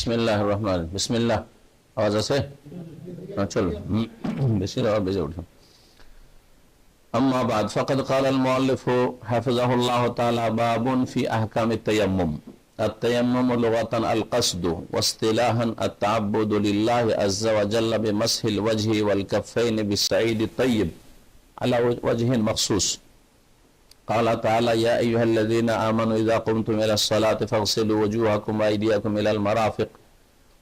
বিসমিল্লাহির রহমান বিসমিল্লাহ আওয়াজ আছে? চলো বেশি আওয়াজ বেজে উঠে। আম্মা বাদ ফাকাদ ক্বালাল মুআল্লিফু হাফিজাহুল্লাহু তাআলা বাবুন ফি আহকামিত তায়াম্মুম। التيمم لغة القصد واصطلاحا التعبد لله عز وجل بمسح الوجه والكفين بالسعيد الطيب على وجه مخصوص. قال تعالى يا أيها الذين آمنوا إذا قمتم إلى الصلاة فاغسلوا وجوهكم وأيديكم إلى المرافق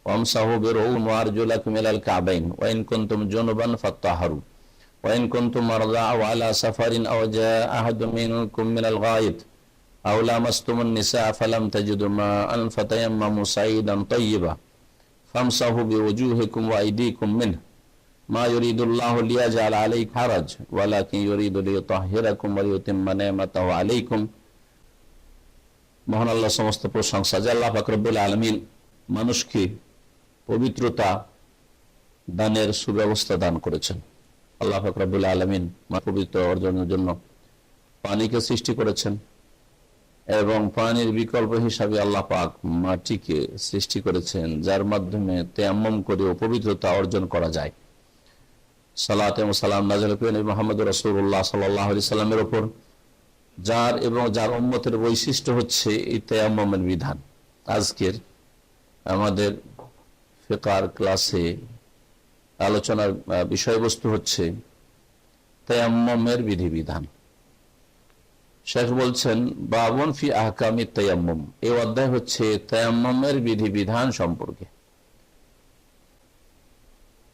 وامسحوا برؤوسكم وأرجلكم إلى الكعبين وإن كنتم جنبا فاطهروا وإن كنتم مرضى أو على سفر أو جاء أحد منكم من الغائط أو لامستم النساء فلم تجدوا ماء فتيمموا صعيدا طيبا فامسحوا بوجوهكم وأيديكم منه ما يريد الله ليجعل عليكم حرج ولكن يريد ليطهركم ويتم نعمته عليكم. মহান আল্লাহ সমস্ত প্রশংসা যে আল্লাহ পাক রব্বুল আলামিন মানুষকে পবিত্রতা দানের সুব্যবস্থা দান করেছেন। আল্লাহ পাক রব্বুল আলামিন পবিত্র অর্জনের জন্য পানিকে সৃষ্টি করেছেন এবং পানির বিকল্প হিসাবে আল্লাহ পাক মাটিকে সৃষ্টি করেছেন, যার মাধ্যমে তায়াম্মুম করে পবিত্রতা অর্জন করা যায়। সালাত এবং সালাম নাযিল করেন মুহাম্মদ রাসূলুল্লাহ সাল্লাল্লাহু আলাইহি সাল্লামের উপর, যার এবং যার উম্মতের বৈশিষ্ট্য হচ্ছে এই তায়াম্মুমের বিধান। আজকের আমাদের ফিকহ ক্লাসে আলোচনার বিষয়বস্তু হচ্ছে তায়াম্মুমের বিধিবিধান। শেখ বলছেন বাবুন ফি আহকামিত তায়াম্মুম, এই অধ্যায় হচ্ছে তায়াম্মুমের বিধিবিধান সম্পর্কে।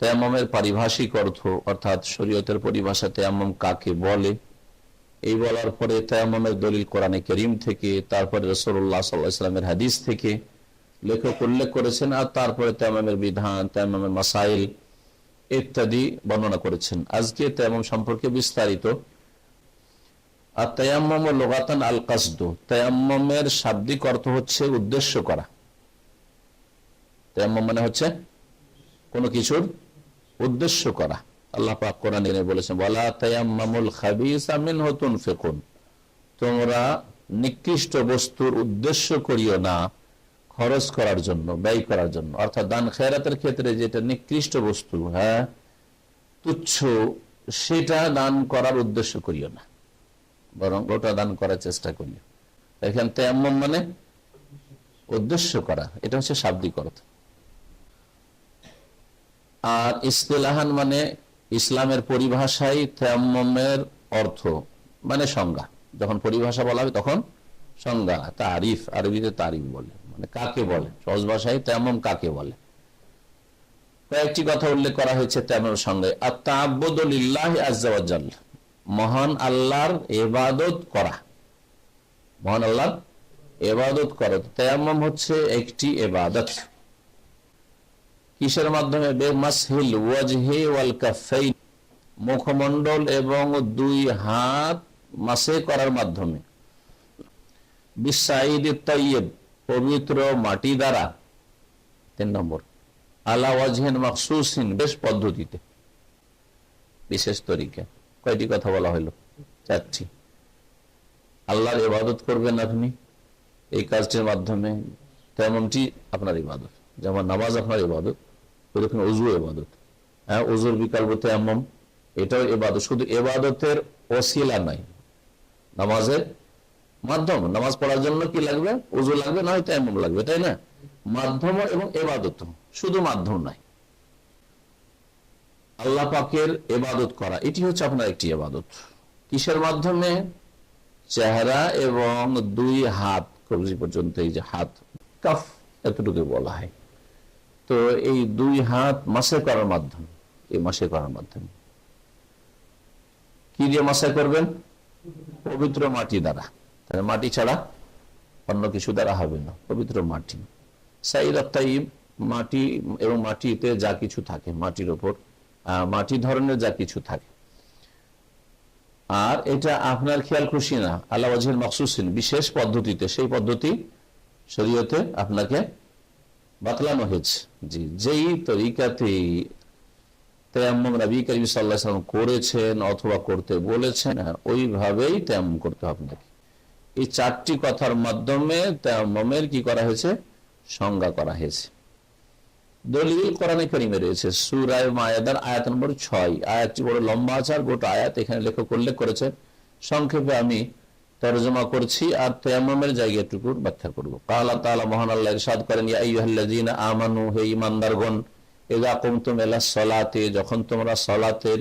তায়াম্মুমের পারিভাষিক অর্থ অর্থাৎ শরীয়তের পরিভাষা তায়াম্মুম কাকে বলে, এই বলার পরে তায়াম্মুমের দলিল কোরআনে কারীম থেকে, তারপরে রাসূলুল্লাহ সাল্লাল্লাহু আলাইহি ওয়াসাল্লামের হাদিস থেকে লেখক উল্লেখ করেছেন, আর তারপরে তায়াম্মুমের বিধান, তায়াম্মুমের মাসাইল ইত্যাদি বর্ণনা করেছেন। আজকে তায়াম্মুম সম্পর্কে বিস্তারিত। আর তায়াম্মুম লুগাতান আল কাসদ, তায়াম্মুমের শাব্দিক অর্থ হচ্ছে উদ্দেশ্য করা। তায়াম্মুম মানে হচ্ছে কোনো কিছুর উদ্দেশ্য করা। আল্লাহ পাক কোরআনে বলেছেন ওয়ালা তায়াম্মামুল খাবিসা মিনহু তুনফিকুন, তোমরা নিকৃষ্ট বস্তুর উদ্দেশ্য করিও না খরচ করার জন্য, ব্যয় করার জন্য। অর্থাৎ দান খেরাতের ক্ষেত্রে যেটা নিকৃষ্ট বস্তু, তুচ্ছ, সেটা দান করার উদ্দেশ্য করিও না, বরং ওটা দান করার চেষ্টা করিও। এখানে তায়াম্মুম মানে উদ্দেশ্য করা, এটা হচ্ছে শাব্দিক অর্থ। আর ইসতিলাহান মানে ইসলামের পরিভাষায় তায়াম্মুমের অর্থ মানে সংজ্ঞা। যখন পরিভাষা বলা হবে তখন সংজ্ঞা, তারিফ, আরবিতে তারিফ বলে, মানে কাকে বলে, সহজ ভাষায় তায়াম্মুম কাকে বলে। কয়েকটি কথা উল্লেখ করা হয়েছে তায়াম্মুমের সঙ্গে। আত-তাআব্বুদু লিল্লাহি আযজা ওয়া জাল্লা, মহান আল্লাহর ইবাদত করা, মহান আল্লাহর ইবাদত করা। তায়াম্মুম হচ্ছে একটি ইবাদত। কিসের মাধ্যমে? বেমাসহিল ওয়াজহি ওয়াল কাফাইন, মুখমণ্ডল এবং দুই হাত মাসে করার মাধ্যমে। বিসাইদিত তাইয়্যিব, পবিত্র মাটি দ্বারা। 3 নম্বর আলা ওয়াজহিন মাখসুসিন, বেশ পদ্ধতিতে, বিশেষ তরিকা। কয়টি কথা বলা হলো? 4টি। আল্লাহর ইবাদত করবেন আপনি এই কাজটির মাধ্যমে, তেমনটি আপনার ইবাদত। যেমন নামাজ আপনার ইবাদত, ওরকম ওযু ইবাদত। ওযুর বিকল্প তায়াম্মুম, এটাও ইবাদত। শুধু ইবাদতের ওসিলা নাই, নামাজের মাধ্যম। নামাজ পড়ার জন্য কি লাগবে? ওযু লাগবে, না হয় তায়াম্মুম লাগবে, তাই না? মাধ্যম এবং ইবাদত, শুধু মাধ্যম নাই। আল্লাহ পাকের ইবাদত করা, এটি হচ্ছে আপনার একটি ইবাদত। কিসের মাধ্যমে? চেহারা এবং দুই হাত, কবজি পর্যন্ত, এই যে হাত, কাফ এতটুকু বলা হয়। তো এই দুই হাত মাসে করার মাধ্যমে, এই মাসে করার মাধ্যমে কি দিয়ে মাসে করবেন? পবিত্র মাটি দ্বারা। তাহলে মাটি ছাড়া অন্য কিছু দ্বারা হবে না, পবিত্র মাটি। সাইয়্যিদ তাইয়্যিব, মাটি এবং মাটিতে যা কিছু থাকে, মাটির উপর মাটি ধরনের যা কিছু থাকে। আর এটা আপনার খেয়াল খুশি না, আলা ওয়াজহিল মাখসুসিন, বিশেষ পদ্ধতিতে। সেই পদ্ধতি শরীয়তে আপনাকে বাতলানো হয়েছে। জি, যেই তরিকাতে তায়াম্মুম নবী করিম সাল্লাল্লাহু আলাইহি ওয়াসাল্লাম করেছেন অথবা করতে বলেছেন, ওইভাবেই তায়াম্মুম করতে হবে আপনাকে। এই 4টি কথার মাধ্যমে তায়াম্মুমের কি করা হয়েছে? সংজ্ঞা করা হয়েছে। দলিল কোরআনে কারীমে রয়েছে, সূরা মায়েদার আয়াত নম্বর 6। আয়াতটি বড় লম্বা আছে আর গোটা আয়াত এখানে লেখক উল্লেখ করেছে। সংক্ষেপে আমি তরজমা করছি আর তায়াম্মুমের জায়গাটুকু ব্যাখ্যা করব। আল্লাহ তাআলা মহান আল্লাহ ইরশাদ করেন, ইয়া আইয়ুহাল্লাযীনা আমানু, হে ঈমানদারগণ, ইযা কুমতুম ইলাস সালাতে, যখন তোমরা সালাতের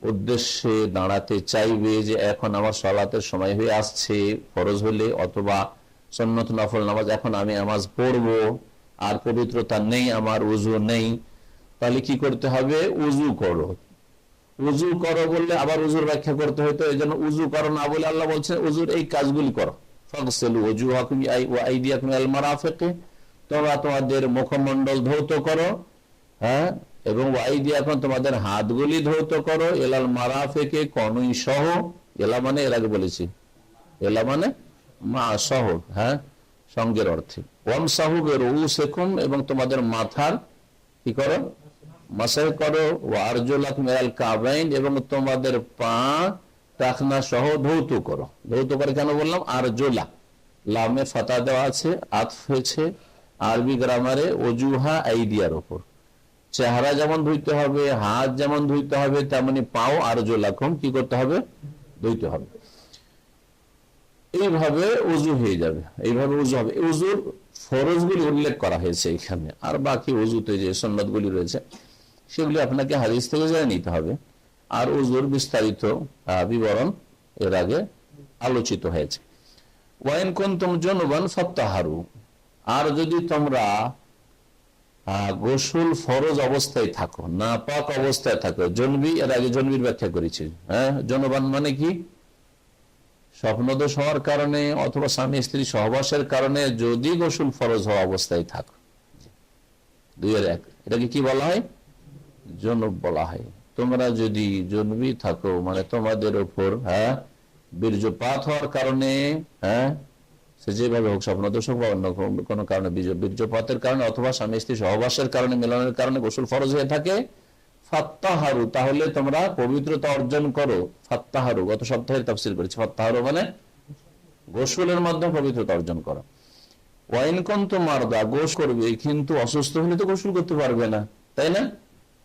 উদ্দেশ্যে দাঁড়াতে চাইবে, যে এখন আমার সালাতের সময় হয়ে আসছে, ফরজ হলে অথবা সুন্নত নফল নামাজ এখন আমি নামাজ পড়বো আর পবিত্রতা নেই, আমার উযু নেই, তাহলে কি করতে হবে? উযু করো। উযু করো বললে আবার উযুর ব্যাখ্যা করতে হতো, এই জন্য উযু করো না বলে আল্লাহ বলছেন উযুর এই কাজগুলি করো। ফাগসিলু ওয়াজুহাকুম ওয়া আইদিয়াকুম ইলাল মারাফিক, তোমরা তোমাদের মুখমণ্ডল ধৌত করো, হ্যাঁ, এবং ওয়া আইদিয়াকুম তোমাদের হাতগুলি ধৌত করো, ইলাল মারাফিকে কনুই সহ, এলা মানে এর আগে বলেছি, এলা মানে মা সহ, হ্যাঁ, সঙ্গের অর্থে। ওয়ামসাহু বিরুউসিকুম, এবং তোমাদের মাথার কি করো? মাসাহ করো। ওয়া আরজুলাকুম ইলাল কাবাইন, এবং তোমাদের পা টাকনা সহ ধৌত করো। ধৌত করে কেন বললাম? আরজুলা, লামে ফাতা দেওয়া আছে, আতফ হয়েছে আরবি গ্রামারে ওজুহা আইদিয়ার উপর। চেহারা যেমন ধুইতে হবে, হাত যেমন ধুইতে হবে, তেমনি পাও আরজুলাকুম কি করতে হবে? ধুইতে হবে। এইভাবে উযু হয়ে যাবে, এইভাবে উযু হবে। উযুর ফরজগুলি উল্লেখ করা হয়েছে এখানে, আর বাকি উযুতে যে সুন্নাতগুলি রয়েছে সেগুলি আপনাকে হাদিস থেকে জেনে নিতে হবে। আর উযুর বিস্তারিত বিবরণ এর আগে আলোচিত হয়েছে। ওয়াইন কুনতুম জুনুবান ফাত্তাহারু, আর যদি তোমরা গোসল ফরজ অবস্থায় থাকো, নাপাক অবস্থায় থাকো, জনবি, এর আগে জনবির ব্যাখ্যা করেছি, হ্যাঁ। জনবান মানে কি? স্বপ্নদোষ হওয়ার কারণে অথবা স্বামী স্ত্রী সহবাসের কারণে যদি গোসল ফরজ হওয়া অবস্থায় থাকো, দুইয়ের এক, এটাকে কি বলা হয়? জনব বলা হয়। তোমরা যদি জনবি থাকো, মানে তোমাদের উপর, হ্যাঁ, বীর্যপাত হওয়ার কারণে, হ্যাঁ, সে যেভাবে হোক, স্বপ্নদোষ হোক বা অন্য কোনো কারণে, বীর্যপাতের কারণে অথবা স্বামী স্ত্রী সহবাসের কারণে, মিলনের কারণে গোসল ফরজ হয়ে থাকে, ফাত্তাহারু, তাহলে তোমরা পবিত্রতা অর্জন করো। ফাত্তাহারু গত সপ্তাহে তাফসীর করেছি, ফাত্তাহারু মানে গোসলের মাধ্যমে পবিত্রতা অর্জন করো। ওয়াইন কুনতুম মারদা, গোসল করবে কিন্তু অসুস্থ হলে তো গোসল করতে পারবে না, তাই না?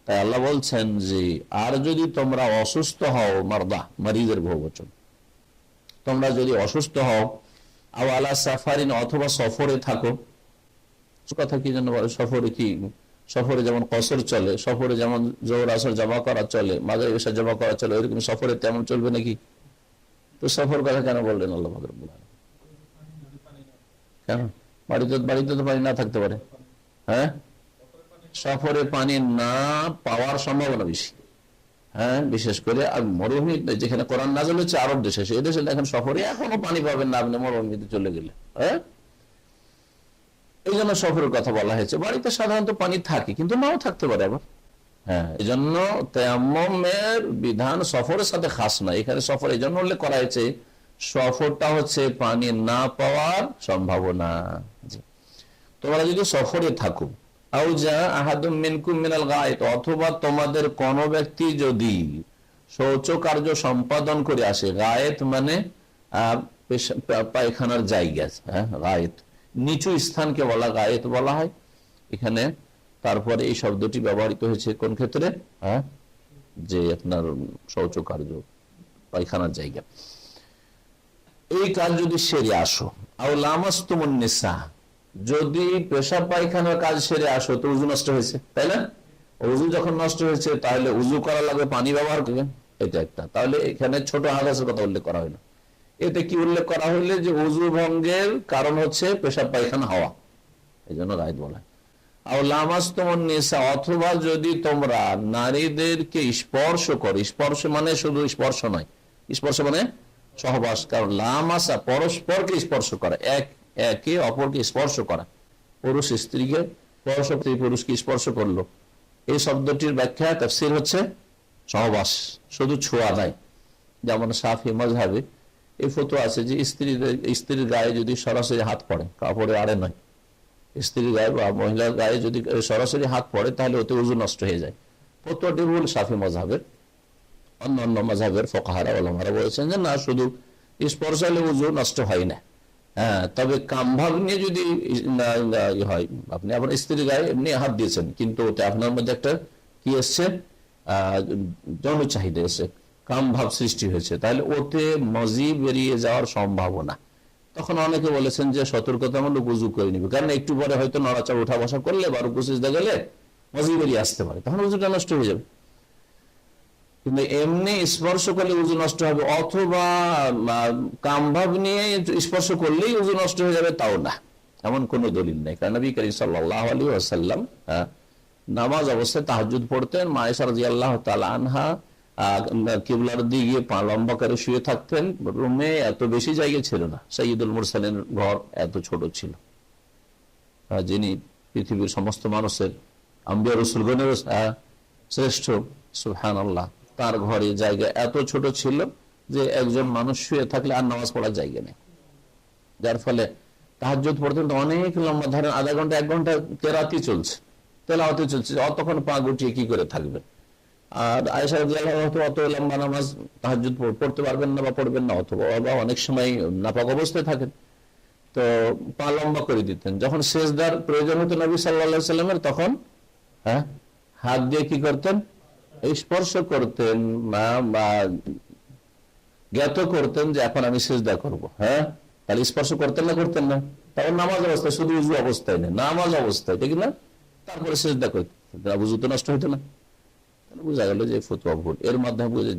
তাই আল্লাহ বলছেন যে আর যদি তোমরা অসুস্থ হও, মারদা মারিজের বহুবচন, তোমরা যদি অসুস্থ হও, আও আলা সাফারিন, অথবা সফরে থাকো। কথা কি জন্য বলে সফরে? কি সফরে যেমন কসর চলে, সফরে যেমন জোহর আসর জমা করা চলে, মাগরিব ইশা জমা করা চলে, ওইরকম সফরে তেমন চলবে নাকি? তো সফর কথা কেন বললেন আল্লাহ? কেন? বাড়িতে তো পানি না থাকতে পারে, হ্যাঁ। সফরে পানি না পাওয়ার সম্ভাবনা বেশি, হ্যাঁ, বিশেষ করে আর মরুভূমি যেখানে কোরআন নাযিল হচ্ছে আরব দেশে, সেই দেশে দেখেন সফরে এখনো পানি পাবেন না আপনি মরুভূমিতে চলে গেলে, হ্যাঁ। এই জন্য সফরের কথা বলা হয়েছে। বাড়িতে সাধারণত পানি থাকে, কিন্তু নাও থাকতে পারে আবার, হ্যাঁ। এই জন্য তায়াম্মুমের বিধান সফরের সাথে খাস না, এখানে সফর এই জন্য উল্লেখ করা হয়েছে, সফরটা হচ্ছে পানি না পাওয়ার সম্ভাবনা। তোমরা যদি সফরে থাকো, আও যা আহাদুম মিনকুম মিনাল গায়ত, অথবা তোমাদের কোন ব্যক্তি যদি শৌচ কার্য সম্পাদন করে আসে, গায়েত মানে পায়খানার জায়গা, হ্যাঁ, গায়েত নিচু স্থানকে বলা গায়েত বলা হয় এখানে। তারপরে এই শব্দটি ব্যবহৃত হয়েছে কোন ক্ষেত্রে? হ্যাঁ, যে আপনার শৌচ কার্য, পায়খানার জায়গা, এই কাজ যদি সেরে আসো। আও লামাসতুমুন নিসা, যদি পেশাব পায়খানার কাজ সেরে আসো তো উযু নষ্ট হয়েছে, তাই না? উযু যখন নষ্ট হয়েছে তাহলে উযু করা লাগবে, পানি ব্যবহার করবেন, এটা একটা। তাহলে এখানে ছোট হাদাসের কথা উল্লেখ করা হইলো। এতে কি উল্লেখ করা হইলে যে উযু ভঙ্গের কারণ হচ্ছে পেশাব পায়খানা হওয়া, এই জন্য গায়েত বলা হয়। আও লামাসতুমুন নিসা, অথবা যদি তোমরা নারীদেরকে স্পর্শ করো, স্পর্শ মানে শুধু স্পর্শ নয়, স্পর্শ মানে সহবাস, কারণ লামাসা পরস্পরকে স্পর্শ করা, একে অপরকে স্পর্শ করা, পুরুষ স্ত্রীকে স্পর্শ, পুরুষকে স্পর্শ করলো, এই শব্দটির ব্যাখ্যা তাফসীর হচ্ছে সহবাস, শুধু ছোঁয়া দেয়। যেমন শাফি মাযহাবে এই ফতোয়া আছে যে স্ত্রীর গায়ে যদি সরাসরি হাত পড়ে, কাপড়ে আড়ে নয়, স্ত্রীর গায়ে বা মহিলার গায়ে যদি সরাসরি হাত পড়ে তাহলে ওতে উযু নষ্ট হয়ে যায়। ফতোয়াটি ভুল শাফি মাযহাবের। অন্যান্য মাযহাবের ফুকাহারা উলামারা বলেছেন যে না, শুধু স্পর্শ হলে উযু নষ্ট হয় না, হ্যাঁ, তবে কামভাগ নিয়ে যদি হয়, আপনি আপনার স্ত্রীর গায়ে এমনি হাত দিয়েছেন, কিন্তু ওটা আপনার মধ্যে একটা কি এসছে, যৌন চাহিদা এসছে, কাম ভাব সৃষ্টি হয়েছে, তাহলে ওতে মজি বেরিয়ে যাওয়ার সম্ভাবনা। তখন অনেকে বলেছেন যে সতর্কতামূলক উজু করে নিবে, কারণ একটু পরে হয়তো নড়াচড়া উঠা বসা করলে বা রুকু সিজদা গেলে মজি বেরিয়ে আসতে পারে, তখন উজুটা নষ্ট হয়ে যাবে। কিন্তু এমনি স্পর্শ করলে উজু নষ্ট হবে, অথবা কামভাব নিয়ে স্পর্শ করলেই উজু নষ্ট হয়ে যাবে, তাও না, এমন কোন দলিল নেই। কারণ নবী করিম সাল্লাল্লাহু আলাইহি ওয়াসাল্লাম নামাজ অবস্থায় তাহাজ্জুদ পড়তেন। মা আয়েশা রাদিয়াল্লাহু তাআলা আনহা কিবলার দিকে পা লম্বা করে শুয়ে থাকতেন। রুমে এত বেশি জায়গা ছিল না, সাইয়্যিদুল মুরসালিন ঘর এত ছোট ছিল, যিনি পৃথিবীর সমস্ত মানুষের আম্বিয়া রাসূলগণের শ্রেষ্ঠ, সুবহানাল্লাহ, তার ঘরে জায়গা এত ছোট ছিল যে একজন মানুষ শুয়ে থাকলে আর নামাজ পড়ার জায়গা নেই। যার ফলে তাহাজ্জুদ পড়তেন তো অনেক লম্বা, ধরেন আধা ঘন্টা 1 ঘন্টা কেরাতি চলছে, তেলাওয়াতে চলছে, অতক্ষণ পা গুটিয়ে কি করে থাকবেন? আর আয়েশা রাদিয়াল্লাহু আনহা অত লম্বা নামাজ তাহাজ্জুদ পড়তে পারবেন না বা পড়বেন না, অথবা অনেক সময় নাপাক অবস্থায় থাকেন, তো পা লম্বা করে দিতেন। যখন সেজদার প্রয়োজন হতো নবী সাল্লাল্লাহু আলাইহি সাল্লামের, তখন হাত দিয়ে কি করতেন? স্পর্শ করতেন বা জ্ঞাত করতেন যে এখন আমি সিজদা করব। তাহলে স্পর্শ করতেন না করতেন না? তখন নামাজ অবস্থায়, শুধু উজু অবস্থায় না, নামাজ অবস্থায়, ঠিক না? তারপরে সিজদা করতেন, উজু তো নষ্ট হইতো না। বোঝা গেল যে ফতোয়া ভুল। এর মাধ্যমে বুঝে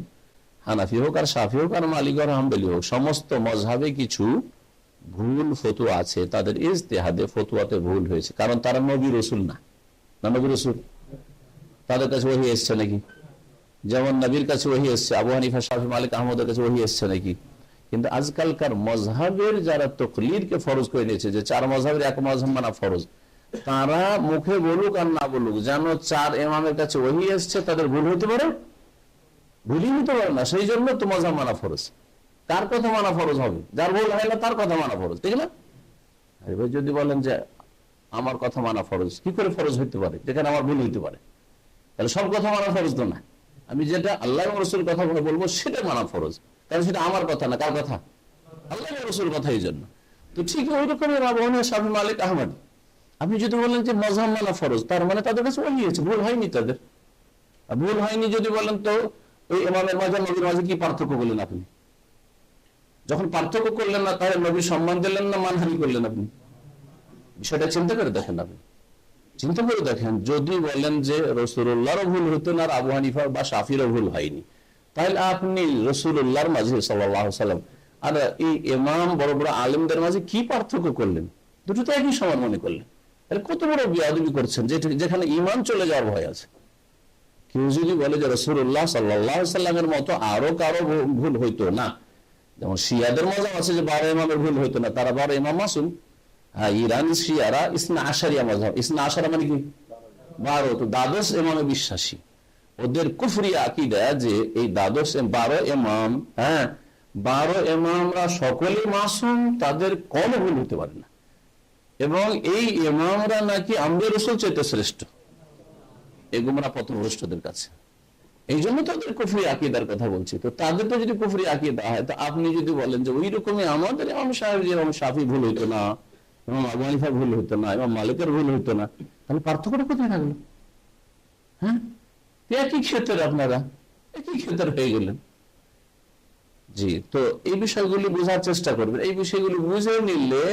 হানাফি হোক আর শাফি হোক আর মালিক আর হাম্বলি হোক, সমস্ত মজহাবে কিছু ভুল ফতোয়া আছে, তাদের ইজতিহাদে ফতোয়াতে ভুল হয়েছে, কারণ তারা নবী রসুল না। নবী রসুল তাদের কাছে ওহী এসছে নাকি? যেমন নবীর কাছে ওহী এসছে, আবু হানিফা, শাফি, মালিক, আহমদের কাছে ওহী এসছে নাকি? কিন্তু আজকালকার মজহাবের যারা তাকলিদকে ফরজ করে নিয়েছে, যে 4 মজহাবের এক মজহাব মানা ফরজ, তারা মুখে বলুক আর না বলুক, যেন 4 ইমামের কাছে ওহী এসছে, তাদের ভুল হতে পারে? ভুলই হতে পারে না। সেই জন্য তো মজহাব মানা ফরজ। কার কথা মানা ফরজ হবে? যার ভুল হয় না তার কথা মানা ফরজ, ঠিক না? এবার যদি বলেন যে আমার কথা মানা ফরজ, কি করে ফরজ হইতে পারে যেখানে আমার ভুল হইতে পারে? তাহলে সব কথা মানা ফরজ তো না। আমি যেটা আল্লাহ এবং রাসূলের কথা বলবো সেটা মানা ফরজ, কারণ সেটা আমার কথা না। কার কথা? আল্লাহ এবং রাসূলের কথা। এই জন্য তো ঠিক ওই রকমের আবু হানিফা, শাফি, মালিক, আহমদ, আপনি যদি বলেন যে মজহাব মানা ফরজ, তার মানে তাদের কাছে ওহী আছে, ভুল হয়নি তাদের। ভুল হয়নি যদি বলেন, তো ওই ইমামের মাঝে নবীর মাঝে কি পার্থক্য করলেন আপনি? যখন পার্থক্য করলেন না, তাহলে নবীর সম্মান দিলেন না মানহানি করলেন আপনি? বিষয়টা চিন্তা করে দেখেন, আপনি চিন্তা করে দেখেন। যদি বলেন যে রাসূলুল্লাহরও ভুল হতো না আর আবু হানিফা বা শাফিরও ভুল হয়নি, তাহলে আপনি রাসূলুল্লাহর মাঝে সাল্লাল্লাহু আলাইহি সাল্লাম আর এই ইমাম বড় বড় আলেমদের মাঝে কি পার্থক্য করলেন? দুটো তো একই সমান মনে করলেন। তাহলে কত বড় বেয়াদবি করছেন, যেখানে ঈমান চলে যাওয়ার ভয় আছে। কেউ যদি বলে যে রাসূলুল্লাহ সাল্লাল্লাহু আলাইহি সাল্লামের মতো আরো কারো ভুল হইতো না, যেমন শিয়াদের মজাব আছে যে 12 ইমামের ভুল হইতো না, তারা 12 ইমাম মাসুম। ইরানি শিয়ারা ইসনা আশারিয়া মাযহাব, ইসনা আশারা মানে কি 12, তো দ্বাদশ ইমামে বিশ্বাসী। ওদের কুফরি আকীদা যে এই 12 ইমাম, 12 ইমামরা সকলেই মাসুম, তাদের কোনো ভুল হতে পারে না, এবং এই ইমামরা নাকি আম্বিয়া রাসূল চাইতে শ্রেষ্ঠ। এই গুমরা পথভ্রষ্টদের কাছে, এই জন্য তাদের কুফরি আকীদার কথা বলছি। তো তাদের তো যদি কুফরি আকীদা হয়, তো আপনি যদি বলেন যে ওই রকমই আমাদের ইমাম সাহেব, ইমাম শাফি ভুল হইতো না, ইমাম আবু হানিফা ভুল হইতো না, ইমাম মালিকের ভুল হইতো না, তাহলে পার্থক্যটা কোথায় থাকলো? একই ক্ষেত্রে আপনারা একই ক্ষেত্রে হয়ে গেলেন। জি, তো এই বিষয়গুলি বোঝার চেষ্টা করবেন। এই বিষয়গুলি বুঝে নিলে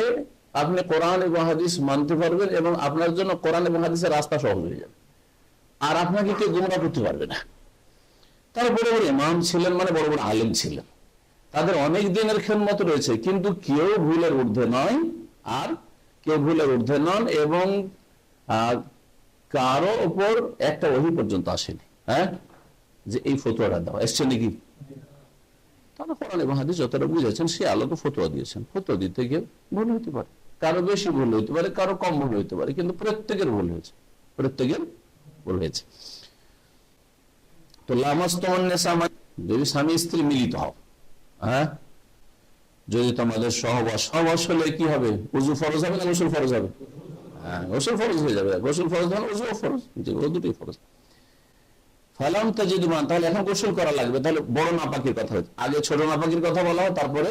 আপনি কোরআন এবং হাদিস মানতে পারবেন, এবং আপনার জন্য কোরআন এবং হাদিসের রাস্তা সহজ হয়ে যাবে, আর আপনাকে কেউ গুমরাহ করতে পারবে না। তারা বড় বড় ইমাম ছিলেন, মানে বড় বড় আলেম ছিলেন, তাদের অনেক দিনের খেদমত রয়েছে, কিন্তু কেউ ভুলের ঊর্ধ্বে নয়, আর কেউ ভুলের ঊর্ধ্বে নন, এবং কারো উপর একটা ওহী পর্যন্ত আসেনি যে এই ফতোয়াটা দেওয়া এসছে নাকি। তারা কোরআন এবং হাদিস যতটা বুঝেছেন সে আলোকে ফতোয়া দিয়েছেন। ফতোয়া দিতে গিয়ে ভুল হতে পারে, কারো বেশি ভুল হইতে পারে, কারো কম ভুল হইতে পারে, কিন্তু প্রত্যেকের ভুল হয়েছে, প্রত্যেকের ভুল হয়েছে। তো যদি স্বামী স্ত্রী মিলিত হও, যদি তোমাদের সহবাস হলে কি হবে? উযু ফরজ হবে না গোসল ফরজ হবে? গোসল ফরজ হয়ে যাবে। গোসল ফরজ হলে উযু ফরজ, ও দুটোই ফরজ। ফালাম তাজিদু মান, তাহলে এখন গোসল করা লাগবে। তাহলে বড় নাপাকির কথা হচ্ছে, আগে ছোট নাপাকির কথা বলা হয়, তারপরে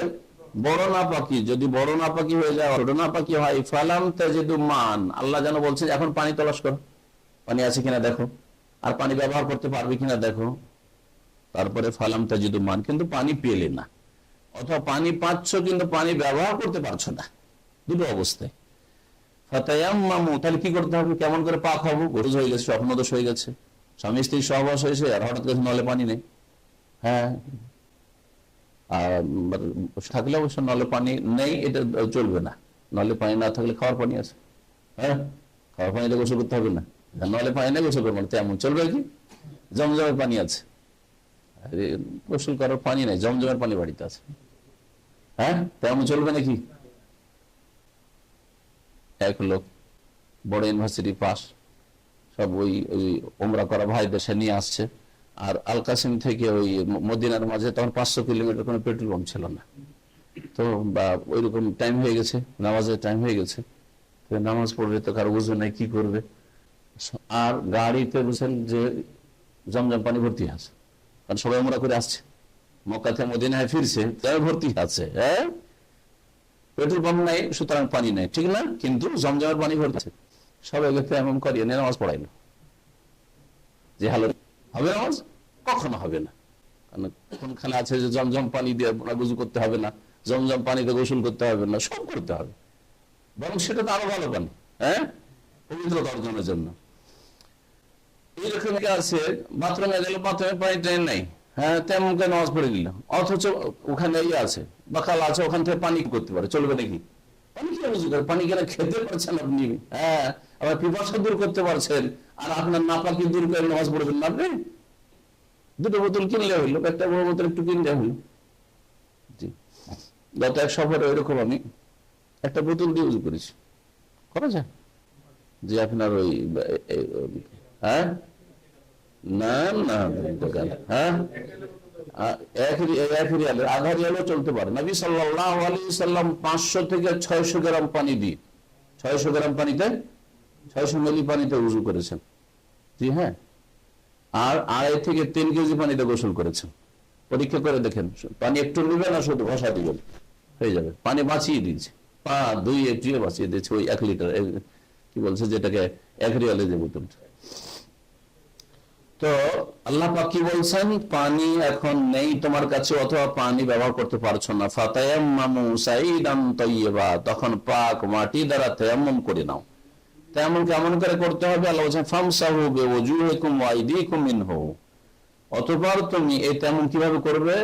বড় নাপাকি, যদি বড় নাপাকি হয়ে যায়, ছোট নাপাকি হয়, ফালাম তাজিদু মান, আল্লাহ যেন বলছে এখন পানি তলাশ করো, পানি আছে কিনা দেখো, আর পানি ব্যবহার করতে পারবে কিনা দেখো। তারপরে ফালাম তাজিদু মান, কিন্তু পানি পেলে না, অথবা পানি পাচ্ছ কিন্তু পানি ব্যবহার করতে পারছো না, দুটো অবস্থায়। ফাতায়াম্মামু, তাহলে কি করতে হবে, কেমন করে পাক হবো? গোসল হয়ে গেছে, স্বপ্নদোষ হয়ে গেছে, স্বামী স্ত্রীর সহবাস হয়েছে, আর হঠাৎ করে নলে পানি নেই। হ্যাঁ, আর থাকলে অবশ্য নলে পানি নেই, এটা চলবে না। নলে পানি না থাকলে খাওয়ার পানি আছে, হ্যাঁ, খাওয়ার পানিতে গোসল করতে হবে না। নলে পানি নেই, গোসল করবো না, তেমন চলবে কি? জমজমের পানি আছে, গোসল করার পানি নেই, জমজমের পানি বাড়িতে আছে, হ্যাঁ, তেমন চলবে নাকি? এক লোক বড় ইউনিভার্সিটি পাস, সব ওই ওমরা করা ভাইদের সে নিয়ে আসছে, আর আল কাসিম থেকে ওই মদিনার মাঝে তখন 500 কিলোমিটার কোনো পেট্রোল পাম্প ছিল না, তো বা ওইরকম টাইম হয়ে গেছে, নামাজের টাইম হয়ে গেছে, তো নামাজ পড়বে তো কারো বুঝবে নাই কি করবে, আর গাড়িতে বুঝছেন যে জমজম পানি ভর্তি আছে, কারণ সবাই ওমরা করে আসছে, মক্কা থেকে মদিনায় ফিরছে, তাই ভর্তি আছে, হ্যাঁ, পেট্রোল পাম্প নাই, সুতরাং পানি নাই, ঠিক না, কিন্তু জমজমের পানি ভর্তি আছে। সবাইকে এমন করিয়ে নিয়ে নামাজ পড়াইলো, যে হালো হবে নামাজ? কখনো হবে না, কারণ কোনখানে আছে যে জমজম পানি দিয়ে গুজু করতে হবে না, জমজম পানিতে গোসল করতে হবে না, সব করতে হবে, বরং সেটা তো আরো ভালো পানি, হ্যাঁ, পবিত্রতা অর্জনের জন্য। এইরকম আছে, বাথরুমে গেল, বাথরুমে পানি ট্রেন নাই, হ্যাঁ, তেমন করে নামাজ পড়ে দিল, অথচ ওখানে ইয়ে আছে, বাকাল আছে, ওখান থেকে পানি করতে পারে, চলবে নাকি? পানি কিনা বুঝতে পারে, পানি কিনা খেতে পারছেন আপনি, হ্যাঁ, আবার পিপাসা দূর করতে পারছেন, আর আপনার নাপাকি দূর করে নামাজ পড়বেন না আপনি? দুটো বোতল কিনলে হইলো, একটা বড় বোতল একটু কিনলে হইলো। জি, গত এক সফরে ওইরকম আমি একটা বোতল দিয়ে ইউজ করেছি, করা যায় যে আপনার ওই, হ্যাঁ, না না, হ্যাঁ, এক রিয়ালের আধা রিয়ালও চলতে পারে। নবী সাল্লাল্লাহু আলাইহি সাল্লাম 500 থেকে 600 গ্রাম পানি দিয়ে, 600 গ্রাম পানিতে, 600 মিলি পানিতে উযু করেছেন, জি হ্যাঁ, আর 2.5 থেকে 3 কেজি পানিতে গোসল করেছেন। পরীক্ষা করে দেখেন, পানি একটু নেবে না, শুধু ঘষা দিবেন, হয়ে যাবে, পানি বাঁচিয়ে দিয়েছে, 2 একটু বাঁচিয়ে দিয়েছে, ওই 1 লিটার, কি বলছে যেটাকে 1 রিয়ালে যে বোতলটা। তো আল্লাহ পাক কি বলছেন, পানি এখন নেই তোমার কাছে, অথবা পানি ব্যবহার করতে পারছো না, ফাতায়াম্মামু সাইদান তাইয়্যিবা, তখন পাক মাটি দ্বারা তায়াম্মুম করে নাও। তায়াম্মুম কেমন করে করতে হবে? আল্লাহ বলেন ফামসাহু বিওয়াজুহিকুম ওয়া আইদিকুম মিনহু, অতঃপর তুমি এই তায়াম্মুম কিভাবে করবে?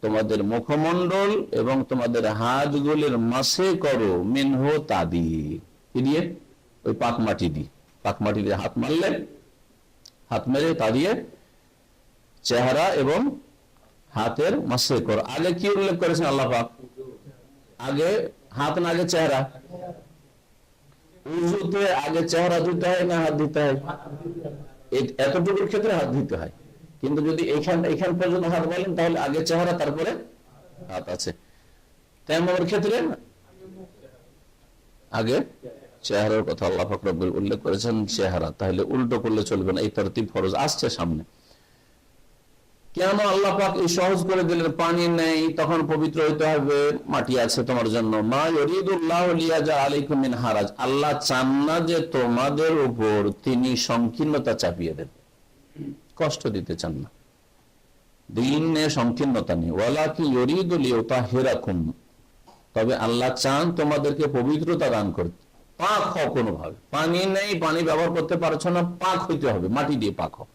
তোমাদের মুখমণ্ডল এবং তোমাদের হাতগুলির মাসে করো, মিনহু, তা দিয়ে, কি দিয়ে? ওই পাক মাটি দিয়ে, পাক মাটি দিয়ে হাত মারলে, হাত মেরে তা দিয়ে চেহারা এবং হাতের মাসে করো। আগে কি উল্লেখ করেছেন আল্লাহ পাক? আগে হাত না আগে চেহারা? উযুতে আগে চেহারা ধুতে হয় না হাত ধুতে হয়? এতটুকুর ক্ষেত্রে হাত ধুতে হয়, কিন্তু যদি এখান পর্যন্ত হাত বলেন তাহলে আগে চেহারা তারপরে হাত আছে। তায়াম্মুমের ক্ষেত্রে আগে চেহারার কথা আল্লাহ পাক রব্বুল উল্লেখ করেছেন, চেহারা, তাহলে উল্টো করলে চলবে না, এই তরতিব ফরজ আসছে সামনে। কেন আল্লাহ পাক এই সহজ করে দিলেন? পানি নেই, তখন পবিত্র হইতে হবে, মাটি আছে তোমার জন্য। মা ইউরিদুল্লাহু লিয়াজআলা আলাইকুম মিন হারাজ, আল্লাহ চান না যে তোমাদের উপর তিনি সংকীর্ণতা চাপিয়ে দেন, কষ্ট দিতে চান না, দ্বীনে সংকীর্ণতা নেই। ওয়ালাকি ইউরিদু লিইউতাহিরাকুম, তবে আল্লাহ চান তোমাদেরকে পবিত্রতা দান করতে, পাক হও কোনোভাবে। পানি নেই, পানি ব্যবহার করতে পারছো না, পাক হইতে হবে, মাটি দিয়ে পাক হও।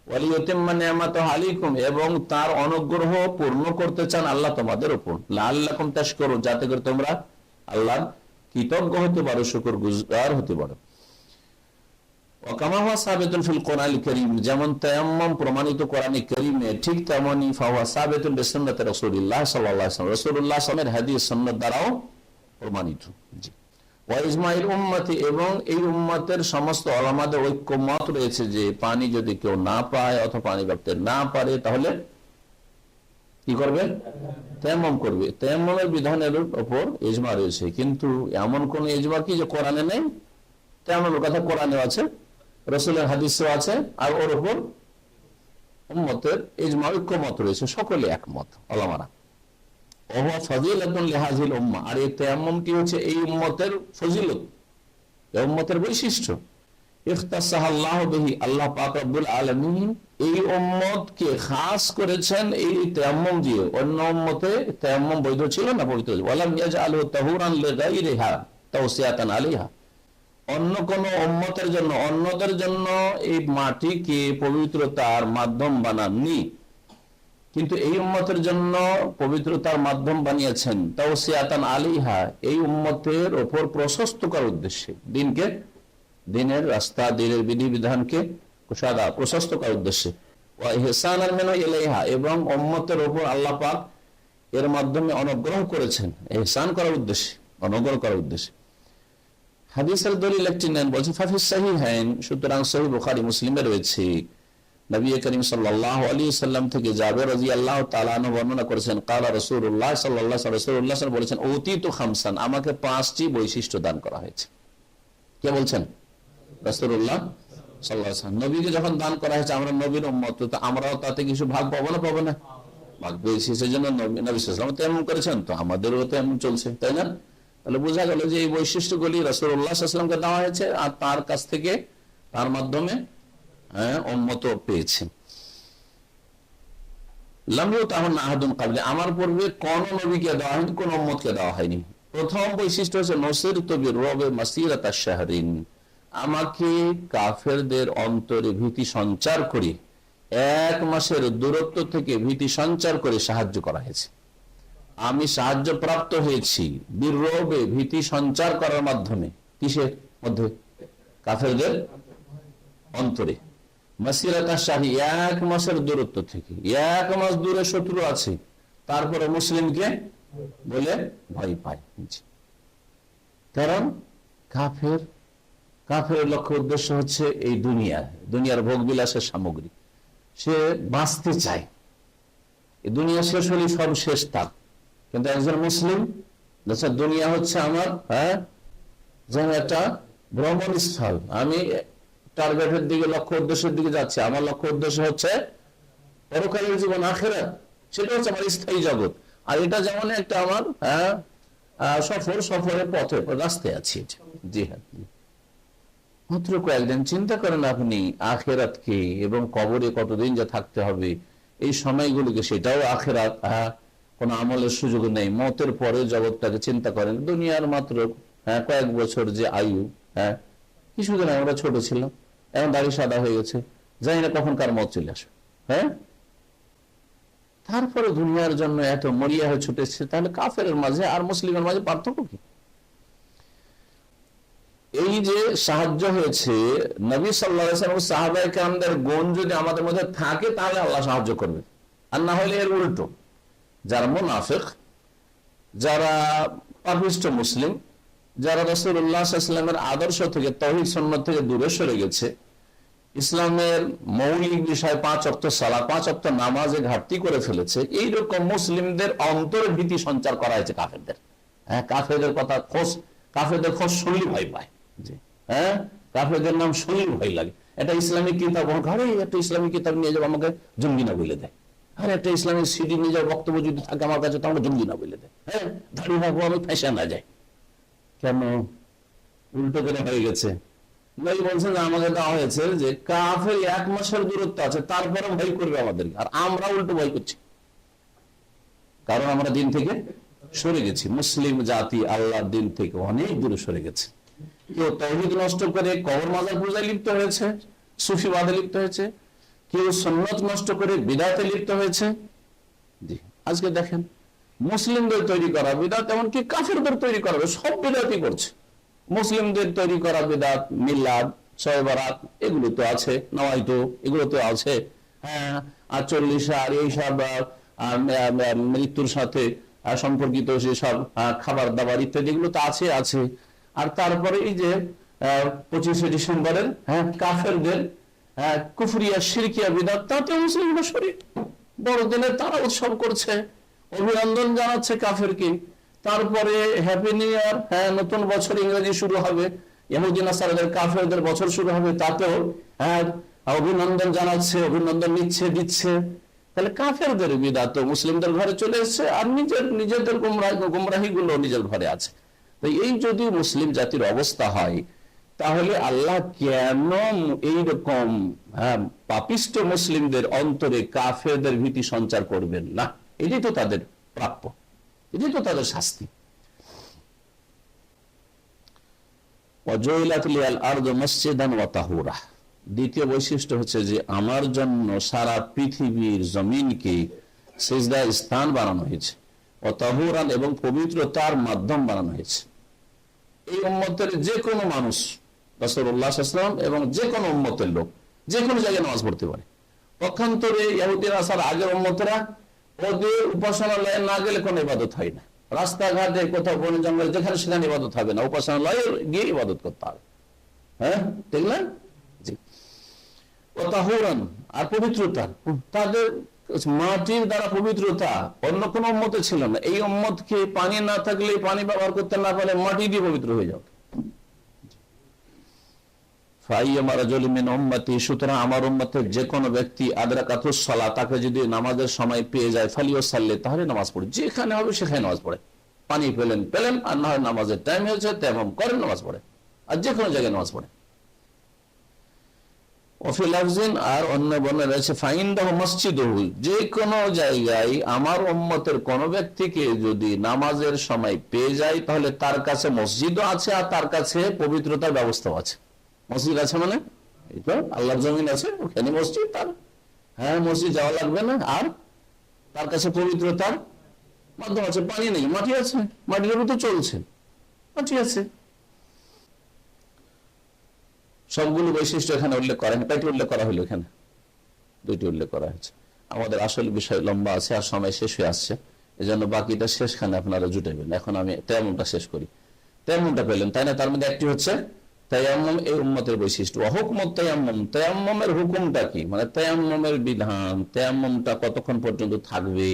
ওয়ালিউতিম্মা নি'মাতাহু আলাইকুম, এবং তার অনুগ্রহ পূর্ণ করতে চান আল্লাহ তোমাদের উপর, লাআল্লাকুম তাশকুরুন, যাতে করে তোমরা আল্লাহর কৃতজ্ঞ হতে পারো, শুকরগুজার হতে পারো। ওয়া কামা হুয়া সাবিতুন ফিল কুরআনিল কারীম, যেমন তায়াম্মুম প্রমাণিত কোরআনে কারীমে, ঠিক তেমনি ফাহুয়া সাবিতুন বিসুন্নতি রাসূলিল্লাহ সাল্লাল্লাহু আলাইহি ওয়াসাল্লাম, রাসূলুল্লাহ সাল্লাল্লাহু আলাইহি ওয়াসাল্লামের হাদিস সুন্নাত দ্বারাও প্রমাণিত। জি, ওয়া ইজমাইল উম্মতি, এবং এই উম্মতের সমস্ত উলামাদের ঐক্যমত রয়েছে যে পানি যদি কেউ না পায় অথবা পানি ব্যবহার করতে না পারে, তাহলে কি করবে? তায়াম্মুম করবে। তায়াম্মুমের বিধানের উপর ইজমা রয়েছে, কিন্তু এমন কোন ইজমা কি যে কোরআনে নেই? তায়াম্মুমের কথা কোরআনে আছে, রাসূলের হাদিসেও আছে, আর ওর উপর উম্মতের ইজমা ঐক্যমত রয়েছে, সকলে একমত উলামারা। ওয়া ফাযিলাতুন লিহাযিল উম্মাহ, আর এই তায়াম্মুমটি হচ্ছে এই উম্মতের ফজিলত, এই উম্মতের বৈশিষ্ট্য। ইখতাসাহা আল্লাহু বিহি, আল্লাহ পাক রব্বুল আলামিন এই উম্মতকে খাস করেছেন এই তায়াম্মুম দিয়ে। অন্য উম্মতে তায়াম্মুম বৈধ ছিল না, পবিত্র। ওয়ালাম ইয়াজআলহু তাহুরান লিগাইরিহা তাওসিয়াতান আলাইহা, অন্য কোন উম্মতের জন্য, অন্যদের জন্য এই মাটিকে পবিত্রতার মাধ্যম বানাননি, কিন্তু এই উম্মতের জন্য পবিত্রতার মাধ্যম বানিয়েছেন। তাওসিয়াতান আলাইহা, এই উম্মতের ওপর প্রশস্ত করার উদ্দেশ্যে, দিনকে, দিনের রাস্তা, দিনের বিধিবিধানকে প্রশস্ত করার উদ্দেশ্যে। ওয়া ইহসানান মিনহু ইলাইহা, এবং উম্মতের ওপর আল্লাহ পাক এর মাধ্যমে অনুগ্রহ করেছেন, ইহসান করার উদ্দেশ্যে, অনুগ্রহ করার উদ্দেশ্যে। হাদিসের দলিল একটি নেন, বলছে ফাফিস সাহিহাইন, সুতরাং সহিহ বুখারী মুসলিমে রয়েছে, নবী করিম সাল্লাল্লাহু আলাইহি ওয়াসাল্লাম থেকে জাবের রাদিয়াল্লাহু তাআলা আনহু বর্ণনা করেছেন, ক্বালা রাসূলুল্লাহ সাল্লাল্লাহু আলাইহি ওয়াসাল্লাম বলেছেন, উতিতু খামসান, আমাকে 5টি বৈশিষ্ট্য দান করা হয়েছে। কে বলছেন? রাসূলুল্লাহ সাল্লাল্লাহু আলাইহি ওয়াসাল্লাম। নবীকে যখন দান করা হয়েছে, আমরা নবীর উম্মত, তো আমরাও তাতে কিছু ভাগ পাবো না, পাবো না? ভাগ পেয়েছি, সেজন্য নবী সাল্লাল্লাহু আলাইহি ওয়াসাল্লাম তেমন করেছেন, তো আমাদেরও তেমন চলছে, তাই না? তাহলে বোঝা গেল যে এই বৈশিষ্ট্যগুলি রাসূলুল্লাহ সাল্লাল্লাহু আলাইহি ওয়াসাল্লামকে দেওয়া হয়েছে, আর তার কাছ থেকে, তার মাধ্যমে উম্মত পেয়েছে। লাম ইউতাহুন আহাদুন ক্বাবলি, আমার পূর্বে কোন নবীকে দেওয়া হয়নি, কোন উম্মতকে দেওয়া হয়নি। প্রথম বৈশিষ্ট্য হচ্ছে নসিরতু বিররুবি মাসিরাতাশ শাহরিন, আমাকে কাফেরদের অন্তরে ভীতি সঞ্চার করে, 1 মাসের দূরত্ব থেকে ভীতি সঞ্চার করে সাহায্য করা হয়েছে। আমি সাহায্য প্রাপ্ত হয়েছি বিররুবে, ভীতি সঞ্চার করার মাধ্যমে। কিসের মধ্যে? কাফেরদের অন্তরে। মাসিরাতাশ শাহরি, 1 মাসের দূরত্ব থেকে, 1 মাস দূরে শত্রু আছে, তারপরে মুসলিমকে বলে ভয় পায়। কারণ কাফের লক্ষ্য উদ্দেশ্য হচ্ছে এই দুনিয়ার ভোগ বিলাসের সামগ্রী, সে বাঁচতে চায়, এই দুনিয়া শেষ হলে সব শেষ তার। কিন্তু একজন মুসলিম, দুনিয়া হচ্ছে আমার যেন একটা ভ্রমণ স্থল, আমি টার্গেটের দিকে, লক্ষ্য উদ্দেশ্যের দিকে যাচ্ছে, আমার লক্ষ্য উদ্দেশ্য হচ্ছে পরকালের জীবন, আখিরাত, সেটা হচ্ছে আমার স্থায়ী জগৎ। আর এটা যেমন একটা আমার সফরের পথে, রাস্তায় আছি। জি হ্যাঁ, মাত্র কয়েকদিন চিন্তা করেন আপনি আখিরাতকে, এবং কবরে কতদিন যে থাকতে হবে, এই সময়গুলোকে, সেটাও আখিরাত, কোন আমলের সুযোগ নেই। মতের পরে জগৎটাকে চিন্তা করেন। দুনিয়ার মাত্র কয়েক বছর যে আয়ু, কিছুদিন আমরা ছোট ছিলাম, এখন দাড়ি সাদা হয়ে গেছে, জানি না কখন কার মত চলে আসবে। তারপরে দুনিয়ার জন্য এত মরিয়া হয়ে ছুটেছে, তাহলে কাফের মাঝে আর মুসলিমের মাঝে পার্থক্য কি? এই যে সাহায্য হয়েছে, নবী সাল্লাল্লাহু আলাইহি ওয়াসাল্লাম সাহাবায়ে কেরামদের গুণ যদি আমাদের মধ্যে থাকে, তাহলে আল্লাহ সাহায্য করবে। আর না হলে এর উল্টো, যারা মুনাফিক, যারা পাপিষ্ঠ মুসলিম, যারা রাসূলুল্লাহ সাল্লাল্লাহু আলাইহি ওয়াসাল্লামের আদর্শ থেকে, তাওহীদ সুন্নাত থেকে দূরে সরে গেছে, ইসলামের মৌলিক বিষয় 5 ওয়াক্ত সালাত, 5 ওয়াক্ত নামাজে ঘাটতি করে ফেলেছে, এইরকম মুসলিমদের অন্তরে ভীতি সঞ্চার করা হয়েছে কাফেরদের। কাফেরদের কথা কাফেরদের খোঁজ শুনলেই ভয় পায়। কাফেরদের নাম শুনলেই ভয় লাগে। এটা ইসলামিক কিতাব, ঘরে একটা ইসলামিক কিতাব নিয়ে যাবো, আমাকে জঙ্গি না বলে দেয়। আর একটা ইসলামিক সিডি নিয়ে যাওয়ার বক্তব্য যদি থাকে আমার কাছে, তো আমাকে জঙ্গি না বলে দেয়। দাঁড়িয়ে থাকবো, আমি ফেঁসে না যাই। কেন? উল্টো করে হয়ে গেছে। বলছেন আমাকে দেওয়া হয়েছে যে কাফের 1 মাসের দূরত্ব আছে, তারপরে ভয় করবে আমাদেরকে, আর আমরা উল্টো ভয় করছি, কারণ আমরা দিন থেকে সরে গেছি। মুসলিম জাতি আল্লাহর দিন থেকে অনেক দূরে সরে গেছে। কেউ তাওহীদ নষ্ট করে কবর মাজার পূজায় লিপ্ত হয়েছে, সুফিবাদে লিপ্ত হয়েছে, কেউ সুন্নাত নষ্ট করে বিদআতে লিপ্ত হয়েছে। জি, আজকে দেখেন মুসলিমদের তৈরি করা বিদআত, এমনকি কাফেরদের তৈরি করা, সব বিদআতই করছে। মুসলিমদের তৈরি করা বিদআত, মিলাদ, শবে বরাত, এগুলো তো আছে, নওয়াইতো, এগুলো তো আছে। আর 40 আর এইসব মৃত্যুর সাথে সম্পর্কিত যেসব খাবার দাবার ইত্যাদি, এগুলো তো আছে। আর তারপরে এই যে 25শে ডিসেম্বরের কাফেরদের কুফরিয়া শিরকিয়া বিদআত, তাতে মুসলিমরা শরীক, বড়দিনে তারা উৎসব করছে, অভিনন্দন জানাচ্ছে কাফেরকে। তারপরে হ্যাপি নিউ ইয়ার, নতুন বছর ইংরেজি শুরু হবে, ইহুদি নাসারাদের কাফেরদের বছর শুরু হবে, তাতেও অভিনন্দন জানাচ্ছে, অভিনন্দন দিচ্ছে। তাহলে কাফেরদের বিদআত মুসলিমদের ঘরে চলে এসেছে, আর নিজেদের গুমরাহি গুলো নিজের ঘরে আছে। তো এই যদি মুসলিম জাতির অবস্থা হয়, তাহলে আল্লাহ কেন এইরকম পাপিষ্ট মুসলিমদের অন্তরে কাফেরদের ভীতি সঞ্চার করবেন না? এটাই তো তাদের প্রাপ্য, এটাই তো তাদের শাস্তি। দ্বিতীয় বৈশিষ্ট্য হচ্ছে যে আমার জন্য সারা পৃথিবীর জমিনকে সিজদার স্থান বানানো হয়েছে, ও তাহুরান এবং পবিত্রতার মাধ্যম বানানো হয়েছে। এই উম্মতের যে কোনো মানুষ, রাসূলুল্লাহ সাল্লাল্লাহু আলাইহি ওয়াসাল্লাম এবং যে কোনো উম্মতের লোক যে কোনো জায়গায় নামাজ পড়তে পারে। পক্ষান্তরে ইহুদিরা আসার আগের উম্মতরা ওদের উপাসনালয়ে না গেলে কোনো ইবাদত হয় না। রাস্তাঘাটে কোথাও বন জঙ্গলে যেখানে সেখানে ইবাদত হবে না, উপাসনালয়ে গিয়ে ইবাদত করতে হবে। হ্যাঁ, ঠিক না? জি। ও তাহুরান, আর পবিত্রতা, তাদের মাটির দ্বারা পবিত্রতা অন্য কোন উম্মতে ছিল না। এই উম্মতকে পানি না থাকলে, পানি ব্যবহার করতে না পারলে মাটি দিয়ে পবিত্র হয়ে যাবে। সুতরাং আমার উম্মতের যে কোনো ব্যক্তি আদরাকাতুস সালাহ, তাকে যদি নামাজের সময় পেয়ে যায়, ফালিউসাল্লি, তাহলে নামাজ পড়ে, যেখানে হবে সেখানে নামাজ পড়ে। পানি পেলেন, আর না হয় নামাজের টাইম হয়েছে তেমন করেন, নামাজ পড়ে, আর যে কোনো জায়গায় নামাজ পড়ে। আর অন্য বর্ণনা রয়েছে ফাইন্দাহু মসজিদুহু, যে কোনো জায়গায় আমার উম্মতের কোন ব্যক্তিকে যদি নামাজের সময় পেয়ে যায়, তাহলে তার কাছে মসজিদও আছে, আর তার কাছে পবিত্রতার ব্যবস্থাও আছে। মসজিদ আছে মানে এই তো আল্লাহর জমিন আছে, ওখানে মসজিদ, তার মসজিদ যাওয়া লাগবে না, আর তার কাছে পবিত্রতার মাধ্যম আছে। পানি নেই, মাটি আছে, মাটির উপর তো চলছে, মাটি আছে। সবগুলো বৈশিষ্ট্য এখানে উল্লেখ করা হয়, কয়টি উল্লেখ করা হলো? এখানে দুইটি উল্লেখ করা হয়েছে। আমাদের আসল বিষয় লম্বা আছে আর সময় শেষ হয়ে আসছে, এজন্য বাকিটা শেষখানে আপনারা জুটাবেন। এখন আমি তেমনটা শেষ করি। তেমনটা পেলেন, তাই না? তার মধ্যে একটি হচ্ছে তায়াম্মুম, এই উম্মতের বৈশিষ্ট্য। হুকমুত তায়াম্মুম, তায়াম্মুমের হুকুমটা কি, মানে তায়াম্মুমের বিধান, তায়াম্মুমটা কতক্ষণ পর্যন্ত থাকবে,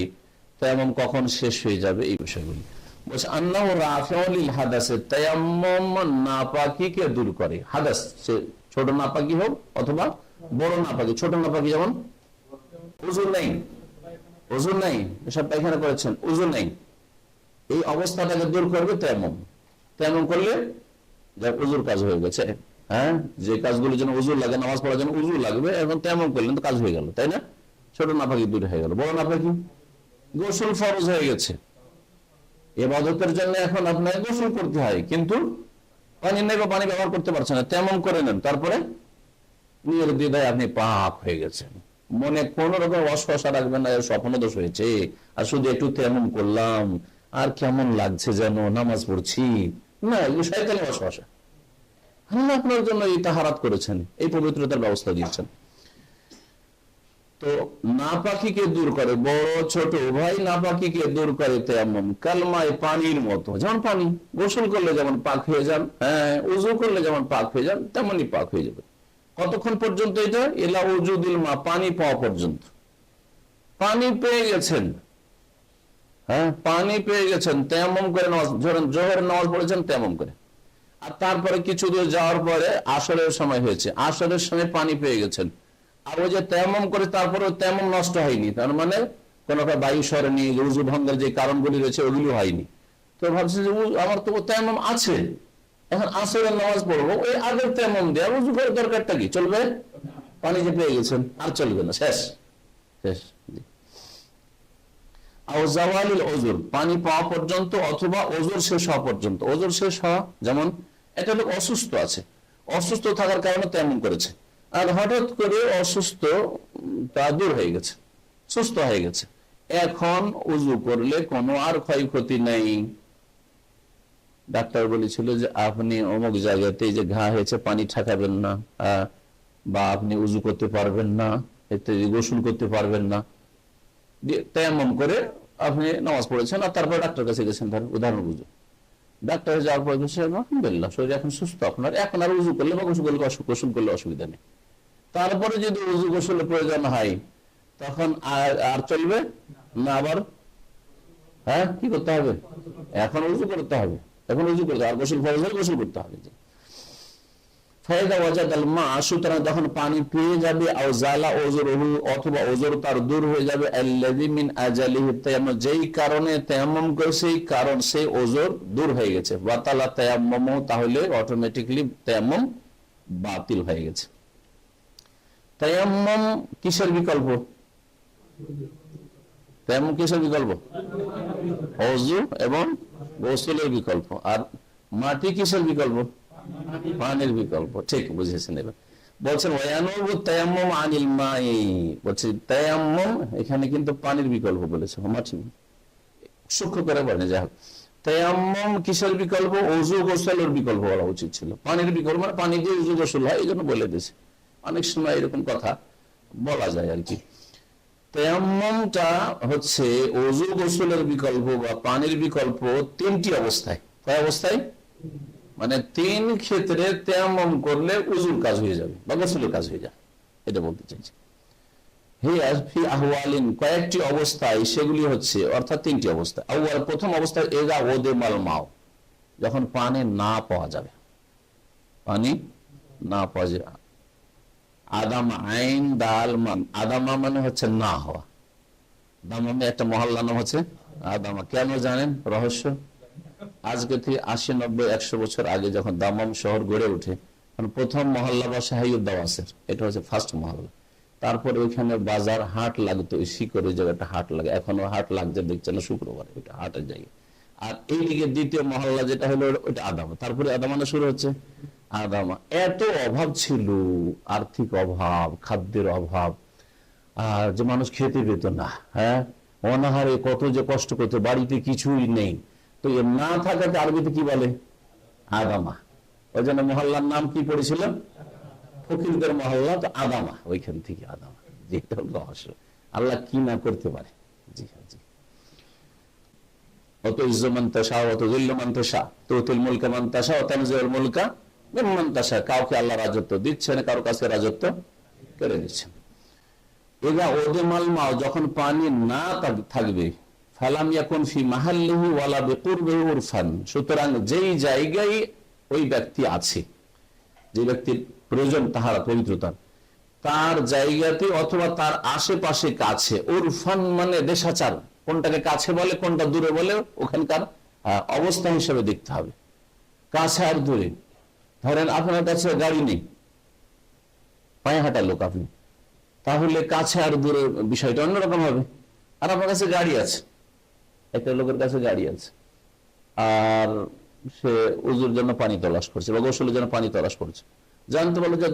তায়াম্মুম কখন শেষ হয়ে যাবে, এই বিষয়গুলি বলছে। আন্নাহু রাফিউল লিল হাদাস, তায়াম্মুম নাপাকিকে দূর করে। হাদাস, সে ছোট নাপাকি হোক অথবা বড় নাপাকি। ছোট নাপাকি যেমন উযু নেই, এসব পায়খানা করেছেন, উযু নেই, এই অবস্থাটাকে দূর করবে তায়াম্মুম। তায়াম্মুম করলে যার উযুর কাজ হয়ে গেছে। যে কাজগুলো যেন উযু লাগে, নামাজ পড়ার জন্য উযু লাগবে, এখন তায়াম্মুম করলেন তো কাজ হয়ে গেল, তাই না? ছোট নাপাকি দূর হয়ে গেল। বড় নাপাকি, গোসল ফরজ হয়ে গেছে, ইবাদতের জন্য এখন আপনাকে গোসল করতে হয়, কিন্তু পানি নেই বা পানি ব্যবহার করতে পারছেন না, তায়াম্মুম করে নেন, তারপরে নিজের দ্বিধায় আপনি পাক হয়ে গেছেন। মনে কোন রকম ওয়াসওয়াসা রাখবেন না, স্বপ্ন দোষ হয়েছে, আর শুধু একটু তায়াম্মুম করলাম, আর কেমন লাগছে যেন নামাজ পড়ছি, না, এগুলো শয়তানি ওয়াসওয়াসা। আল্লাহ আপনার জন্য এই তাহারাত করেছেন, এই পবিত্রতার ব্যবস্থা দিয়েছেন। তো নাপাকিকে দূর করে, বড় ছোট উভয় নাপাকিকে দূর করে তায়াম্মুম। কালমায়, পানির মতো, যেমন পানি গোসল করলে যেমন পাক হয়ে যান, উযু করলে যেমন পাক হয়ে যান, তেমনই পাক হয়ে যাবে। কতক্ষণ পর্যন্ত? এটা ইলা উজুদিল মা, পানি পাওয়া পর্যন্ত। পানি পেয়ে গেছেন, পানি পেয়ে গেছেন, তায়াম্মুম করে নামাজ, ধরেন জোহরের নামাজ পড়েছেন তায়াম্মুম করে, আর তারপরে কিছু দূর যাওয়ার পরে আসরের সময় হয়েছে, আসরের সময় পানি পেয়ে গেছেন, আর ওই যে তায়াম্মুম করে তারপরে তায়াম্মুম নষ্ট হয়নি, তার মানে কোন বায়ু সরেনি, উযু ভঙ্গের যে কারণগুলি রয়েছে ওগুলো হয়নি, তো ভাবছে যে আমার তো তায়াম্মুম আছে, এখন আসরের নামাজ পড়বো, ওই আগের তায়াম্মুম দেওয়া উযু করার দরকারটা কি? চলবে? পানি যে পেয়ে গেছেন আর চলবে না, শেষ। পানি পাওয়া পর্যন্ত অথবা ওজোর শেষ হওয়া পর্যন্ত। ওজোর শেষ হওয়া, যেমন একটা লোক অসুস্থ আছে, অসুস্থ থাকার কারণে তায়াম্মুম করেছে, আর হঠাৎ করে অসুস্থ তা দূর হয়ে গেছে, সুস্থ হয়ে গেছে, এখন উযু করলে কোনো আর ক্ষয়ক্ষতি নেই। ডাক্তার বলেছিল যে আপনি অমুক জায়গাতে যে ঘা হয়েছে পানি ঠাকাবেন না, বা আপনি উযু করতে পারবেন না, এতে গোসল করতে পারবেন না, তায়াম্মুম করে আপনি নামাজ পড়েছেন, আর তারপর ডাক্তার কাছে গেছেন, উদাহরণ বুঝো, ডাক্তারে যাওয়ার পর আলহামদুলিল্লাহ শরীর এখন সুস্থ, আপনার এখন আর উযু করলে বা গোসল করলে অসুবিধা নেই। তারপরে যদি উযু গোসলের প্রয়োজন হয় তখন আর চলবে না, আবার কি করতে হবে? এখন উযু করতে হবে, এখন উযু করতে, আর গোসল ফরজ হলে গোসল করতে হবে। ফায়দা ওয়াজাদাল মা, সুতরাং যখন পানি পেয়ে যাবে, আও জালা ওযরুহু, অথবা ওযর তার দূর হয়ে যাবে, আল্লাযী মিন আজালিহি তায়াম্মুম, যেই কারণে তায়াম্মুম করে সেই কারণ, সেই ওযর দূর হয়ে গেছে, বাতালা তায়াম্মুম, তাহলে অটোমেটিক্যালি তায়াম্মুম বাতিল হয়ে গেছে। তায়াম্মুম কিসের বিকল্প? তায়াম্মুম কিসের বিকল্প? ওযু এবং গোসলের বিকল্প। আর মাটি কিসের বিকল্প? পানির বিকল্প। ঠিক বুঝেছেন। এবার বলছেন ওয়ায়ানুবু তায়াম্মুম আনিল মাই, বলছে তায়াম্মুম এখানে কিন্তু পানির বিকল্প বলেছে, মাটি সূক্ষ্ম করে বলেন। যাই হোক, তায়াম্মুম কিসের বিকল্প? ওযু গোসলের বিকল্প বলা উচিত ছিল। পানির বিকল্প মানে পানি দিয়ে ওযু গোসল হয়, এই জন্য বলে দিয়েছে। অনেক সময় এরকম কথা বলা যায় আর কি। তায়াম্মুমটা হচ্ছে ওযু গোসলের বিকল্প বা পানির বিকল্প তিনটি অবস্থায়। কয় অবস্থায়? মানে তিন ক্ষেত্রে তায়াম্মুম করলে ওযুর কাজ হয়ে যাবে বা গোসলের কাজ হয়ে যায়, এটা বলতে চাইছি। ফি আহওয়ালিন, কয়েকটি অবস্থায়, সেগুলি হচ্ছে অর্থাৎ তিনটি অবস্থা। আউয়াল, প্রথম অবস্থায়, এযা ওদেমাল মাও, যখন পানি না পাওয়া যাবে, পানি না পাওয়া যাবে। আদাম আইন দাল মান, আদামা মানে হচ্ছে না হওয়া। দামামে একটা মহল্লা নাম হচ্ছে আদামা। কেন জানেন রহস্য? আজকে থেকে 80, 90, 100 বছর আগে যখন দামাম শহর গড়ে ওঠে, প্রথম মহল্লা বা শাহিউদ্দাওয়াসের, এটা হচ্ছে ফার্স্ট মহল্লা। তারপরে ওইখানে বাজার হাট লাগতো, ওই শিকড়ের জায়গাটা হাট লাগে, এখনো হাট লাগছে, দেখছে না, শুক্রবার এটা হাটের জায়গা। আর এই দিকে দ্বিতীয় মহল্লা যেটা হলো ওইটা আদামা, তারপরে আদামানা শুরু হচ্ছে আদামা। এত অভাব ছিল, আর্থিক অভাব, খাদ্যের অভাব, আর যে মানুষ খেতে পেত না, হ্যাঁ, অনাহারে কত যে কষ্ট করতো, বাড়িতে কিছুই নেই। তো এর না থাকাতে আরবিতে কি বলে? আদামা। ওই জন্য মহল্লার নাম কি পড়েছিল? ফকিরদের মহল্লা, তো আদামা, ওইখান থেকে আদামা। যেটা রহস্য, আল্লাহ কি না করতে পারে। জি হ্যাঁ, জি। অত ইজ্জু মান তাশা, অত যুল্লু মান তাশা, তুতিল মুলকা মান তাশা, ওয়া তানজিউল মুলকা মিম্মান তাশা। কাউকে আল্লাহ রাজত্ব দিচ্ছেন, কারো কাছে রাজত্ব কেড়ে নিচ্ছেন। এগা ওদেমাল মাও, যখন পানি না থাকবে, ফালাম ইয়াকুন ফি মাহাল্লিহি ওয়ালা বিকুরবিহি উরফান, সুতরাং যেই জায়গায় ওই ব্যক্তি আছে, যে ব্যক্তির প্রয়োজন তাহার পবিত্রতা, তার জায়গাতে অথবা তার আশেপাশে কাছে, উরফান মানে দেশাচার, কোনটাকে কাছে বলে কোনটা দূরে বলে ওখানকার অবস্থা হিসেবে দেখতে হবে। কাছে আর দূরে, ধরেন আপনার কাছে গাড়ি নেই, পায়ে হাঁটার লোক আপনি, তাহলে কাছে আর দূরের বিষয়টা অন্যরকম হবে। আর আপনার কাছে গাড়ি আছে, একটা লোকের কাছে গাড়ি আছে, আর সে উজুর জন্য পানি তলাশ করছে বা গোসলের জন্য পানি তলাশ করছে, জানতে পারলো যে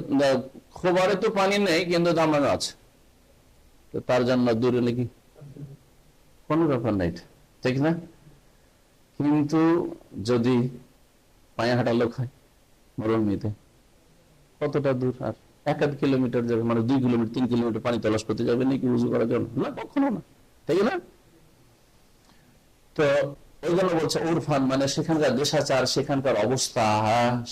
খোবারে তো পানি নেই কিন্তু দামানো আছে, তো তার জন্য দূরে নাকি কোন ব্যাপার নাই, ঠিক না? কিন্তু যদি পায়ে হাঁটা লোক হয় মরুভূমিতে, কতটা দূর, আর 1-1 কিলোমিটার যাবে, মানে 2 কিলোমিটার 3 কিলোমিটার পানি তলাশ করতে যাবে নাকি উজু করার জন্য? না, কখনো না, তাই না? তো ওই জন্য বলছে উরফান মানে সেখানকার দেশাচার, সেখানকার অবস্থা,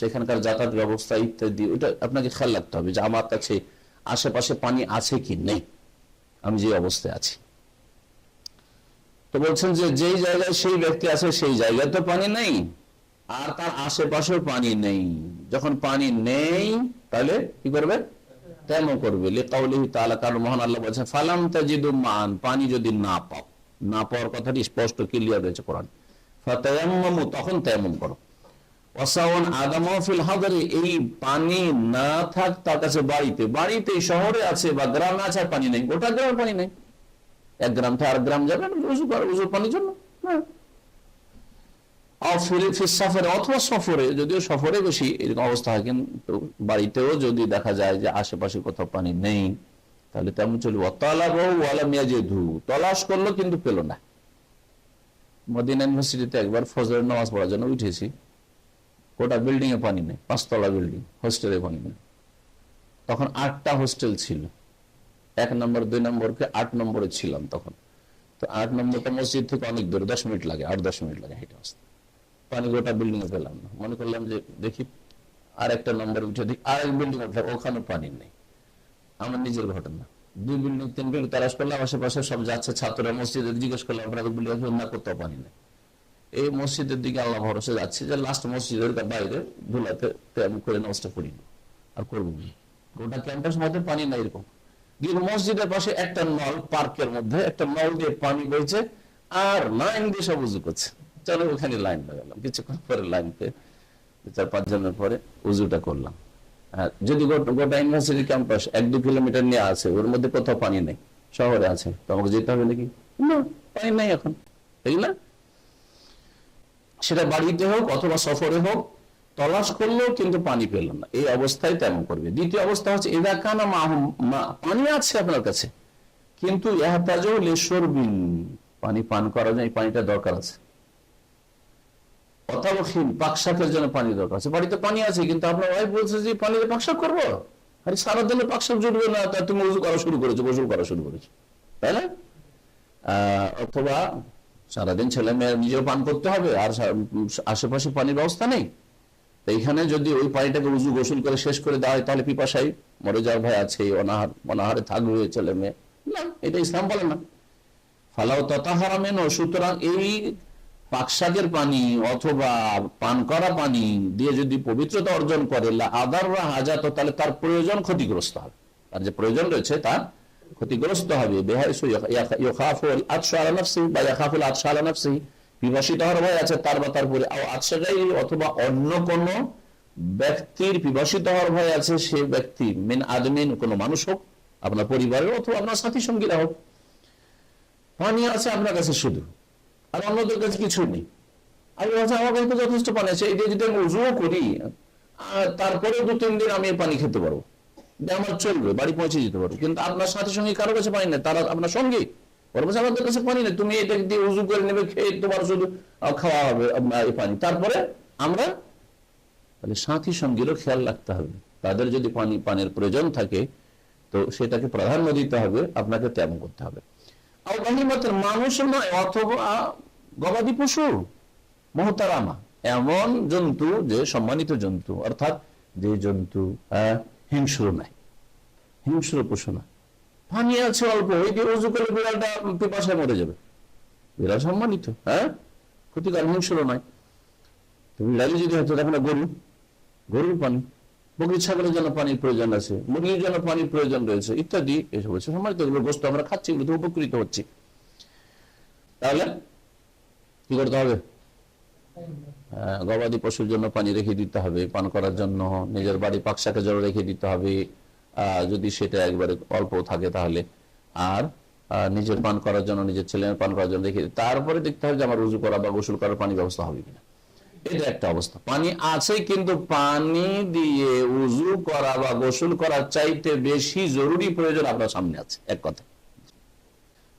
সেখানকার যাতায়াত ব্যবস্থা ইত্যাদি, ওইটা আপনাকে খেয়াল রাখতে হবে যে আমার কাছে আশেপাশে পানি আছে কি নেই, আমি যে অবস্থায় আছি। তো বলছেন যে যেই জায়গায় সেই ব্যক্তি আছে সেই জায়গায় তো পানি নেই, আর তার আশেপাশেও পানি নেই। যখন পানি নেই তাহলে কি করবে? তায়াম্মুম করবে। লিকাউলিহি তাআলা, কারণ মহান আল্লাহ বলেছেন ফালাম তাজিদু মান, পানি যদি না পাও, না পাওয়ার কথাটি স্পষ্ট ক্লিয়ার রয়েছে কোরআন। ফাতায়াম্মামু, তখন তায়াম্মুম করো। ওয়াসাওয়ান আদামু ফিল হাদরি, এই পানি না থাক তার কাছে বাড়িতে, বাড়িতে শহরে আছে বা গ্রামে আছে আর পানি নেই, গোটা গ্রামে পানি নেই, এক গ্রাম থেকে আর গ্রাম যাবেন উজু করে, উজুর পানির জন্য না। অথবা সফরে, যদিও সফরে বেশি এরকম অবস্থা হয়, কিন্তু বাড়িতেও যদি দেখা যায় যে আশেপাশে কোথাও পানি নেই তাহলে তেমন চলবে। তলাশ করলো কিন্তু পেল না। মদিনা ইউনিভার্সিটিতে একবার ফজরের নামাজ পড়ার জন্য উঠেছি, গোটা বিল্ডিং এ পানি নেই, 5 তলা বিল্ডিং, হোস্টেলে পানি নেই। তখন 8টা হোস্টেল ছিল, 1 নম্বর 2 নম্বরকে 8 নম্বরে ছিলাম তখন। তো 8 নম্বরটা মসজিদ থেকে অনেক দূরে, 10 মিনিট লাগে, 8-10 মিনিট লাগে হেঁটে আসতে। পানি গোটা বিল্ডিং এ পেলাম না, মনে করলাম যে দেখি আর একটা নম্বর উঠে দেখি আরেক বিল্ডিং উঠলাম, ওখানে পানি নেই। আমার নিজের ঘটনা, 2 বিল্ডিং 3 বিল্ডিং তালাশ করলাম, আশেপাশে সব যাচ্ছে ছাত্ররা, মসজিদে জিজ্ঞেস করলাম আপনাদের বিল্ডিং না, কোথাও পানি নেই। এই মসজিদের দিকে আল্লাহ ভরসা যাচ্ছে যে লাস্ট মসজিদের বাইরে ধুলাতে তেমন করে নামাজটা পড়ি, আর করবো কি, গোটা ক্যাম্পাস মধ্যে পানি নাই এরকম। কিন্তু মসজিদের পাশে একটা নল, পার্কের মধ্যে একটা নল দিয়ে পানি বইছে, আর লাইন দিয়ে সব উজু করছে। চলো ওখানে লাইন লাগালাম, কিছুক্ষণ পরে লাইন পেয়ে 4-5 জনের পরে উজুটা করলাম। আর যদি গোটা ইউনিভার্সিটি ক্যাম্পাস 1-2 কিলোমিটার নিয়ে আছে, ওর মধ্যে কোথাও পানি নেই, শহরে আছে, তো আমাকে যেতে হবে নাকি? না, পানি নাই এখন, তাই না? সেটা বাড়িতে হোক অথবা সফরে হোক, তলাশ করলেও কিন্তু পানি পেল না, এই অবস্থায় তেমন করবে। দ্বিতীয় অবস্থা হচ্ছে এলাকানা পানি আছে আপনার কাছে, কিন্তু পানি পান করা যায়, পানিটা দরকার আছে। অতাবহীন পাকশাকের জন্য পানি দরকার আছে। বাড়িতে পানি আছে, কিন্তু আপনার ওয়াইফ বলছে যে পানিতে পাকশাক করবো, আরে সারাদিনে পাকশাক জুটবে না, তা তুমি উজু করা শুরু করেছো, গোসল করা শুরু করেছো, তাই না? অথবা সারাদিন ছেলে মেয়ে নিজেও পান করতে হবে, আর আশেপাশে পানির ব্যবস্থা নেই। তো এইখানে যদি ওই পানিটাকে উজু গোসল করে শেষ করে দেওয়া হয়, তাহলে পিপাসায় মরে যাওয়ার ভয় আছে, অনাহারে থাকবে ছেলে মেয়ে, না, এটা ইসলাম বলে না। ফালাও তাতাহারা মেনো, সুতরাং এই পাকশাকের পানি অথবা পান করা পানি দিয়ে যদি পবিত্রতা অর্জন করে আদার হাজাত, তাহলে তার প্রয়োজন ক্ষতিগ্রস্ত হবে, তার যে প্রয়োজন রয়েছে তা ক্ষতিগ্রস্ত হবে। পিপাসিত হওয়ার ভয় আছে তার বা তার পরে, অথবা অন্য কোন ব্যক্তির পিপাসিত হওয়ার ভয় আছে, সে ব্যক্তি মিন আদমিন, কোনো মানুষ হোক, আপনার পরিবারের অথবা আপনার সাথী সঙ্গীরা হোক। পানি আছে আপনার কাছে শুধু, আর অন্যদের কাছে কিছু নেই। আর আমার কাছে যথেষ্ট পানি আছে, এই যে যদি আমি উজুও করি, তারপরে 2-3 দিন আমি পানি খেতে পারবো, আমার চলবে, বাড়ি পৌঁছে যেতে পারবো। কিন্তু আপনার সাথে সঙ্গে কারো কাছে পানি নেই, তারা আপনার সঙ্গে, ওর কাছে আমাদের কাছে পানি নেই, তুমি এটা দিয়ে উজু করে নেবে, খেয়ে তোমার শুধু খাওয়া হবে এই পানি। তারপরে আমরা তাহলে সাথী সঙ্গীরও খেয়াল রাখতে হবে, তাদের যদি পানির প্রয়োজন থাকে তো সেটাকে প্রাধান্য দিতে হবে, আপনাকে ত্যাগ করতে হবে। মানুষ নয়, অথবা গবাদি পশু, মহতারামা, এমন জন্তু যে সম্মানিত জন্তু, অর্থাৎ যে জন্তু হিংস্র নাই, হিংস্র পশু না, পানি আছে অল্প, ওই দিয়ে উজু করলে বিড়ালটা পিপাসায় মরে যাবে, বিড়াল সম্মানিত, ক্ষতিকার, হিংস্র নয়। তো বিড়ালি যদি হয়তো দেখো না, গরুর পানি, বকরি ছাগলের জন্য পানির প্রয়োজন আছে, মুরগির জন্য পানির প্রয়োজন রয়েছে, ইত্যাদি, এসব হচ্ছে সম্মানিত গোস্ত আমরা খাচ্ছি, এগুলো উপকৃত হচ্ছি। তাহলে কি করতে হবে? গবাদি পশুর জন্য পানি রেখে দিতে হবে, পান করার জন্য, নিজের বাড়ি পাকশাকের জন্য রেখে দিতে হবে, যদি সেটা একবারে অল্প থাকে তাহলে, আর নিজের পান করার জন্য, নিজের ছেলে পান করার জন্য রেখে, তারপরে দেখতে হবে যে আমার উজু করা বা গোসল করার পানি ব্যবস্থা হবে কিনা। এটা একটা অবস্থা। পানি আছে, কিন্তু পানি দিয়ে উজু করা বা গোসল করার চাইতে বেশি জরুরি প্রয়োজন আপনার সামনে আছে, এক কথা।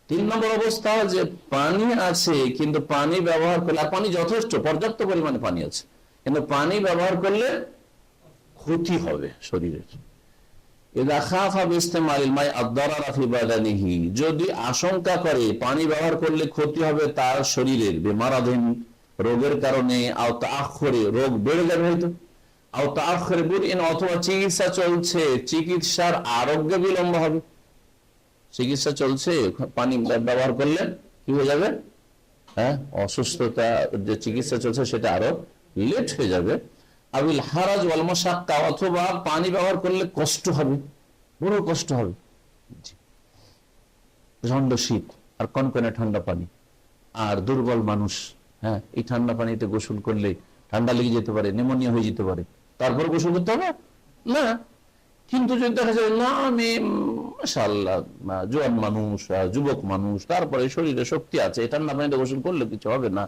3 নম্বর অবস্থা, যে পানি আছে কিন্তু পানি ব্যবহার করলে, পানি যথেষ্ট পর্যাপ্ত পরিমাণে পানি আছে, কিন্তু পানি ব্যবহার করলে ক্ষতি হবে শরীরের। যদি আশঙ্কা করে পানি ব্যবহার করলে ক্ষতি হবে তার শরীরের, বেমারাধীন রোগের কারণে, রোগ বেড়ে যাবে হয়তো, অথবা চিকিৎসা চলছে, চিকিৎসার আরোগ্যে বিলম্ব হবে, চিকিৎসা চলছে, পানি ব্যবহার করলে কি হয়ে যাবে, অসুস্থতা, যে চিকিৎসা চলছে সেটা আরো লেট হয়ে যাবে। আবিল হারাজ ওয়াল মাশাক্কা, অথবা পানি ব্যবহার করলে কষ্ট হবে, বড় কষ্ট হবে, প্রচন্ড শীত আর কনকনে ঠান্ডা পানি, আর দুর্বল মানুষ, এই ঠান্ডা পানিতে গোসল করলে ঠান্ডা লেগে যেতে পারে, নিউমোনিয়া হয়ে যেতে পারে, তারপর গোসল করতে হবে না। কিন্তু যদি দেখা যায় না, আমি মাশাআল্লাহ জোয়ান মানুষ, যুবক মানুষ, তারপরে শরীরে শক্তি আছে, এই ঠান্ডা পানিতে গোসল করলে কিছু হবে না,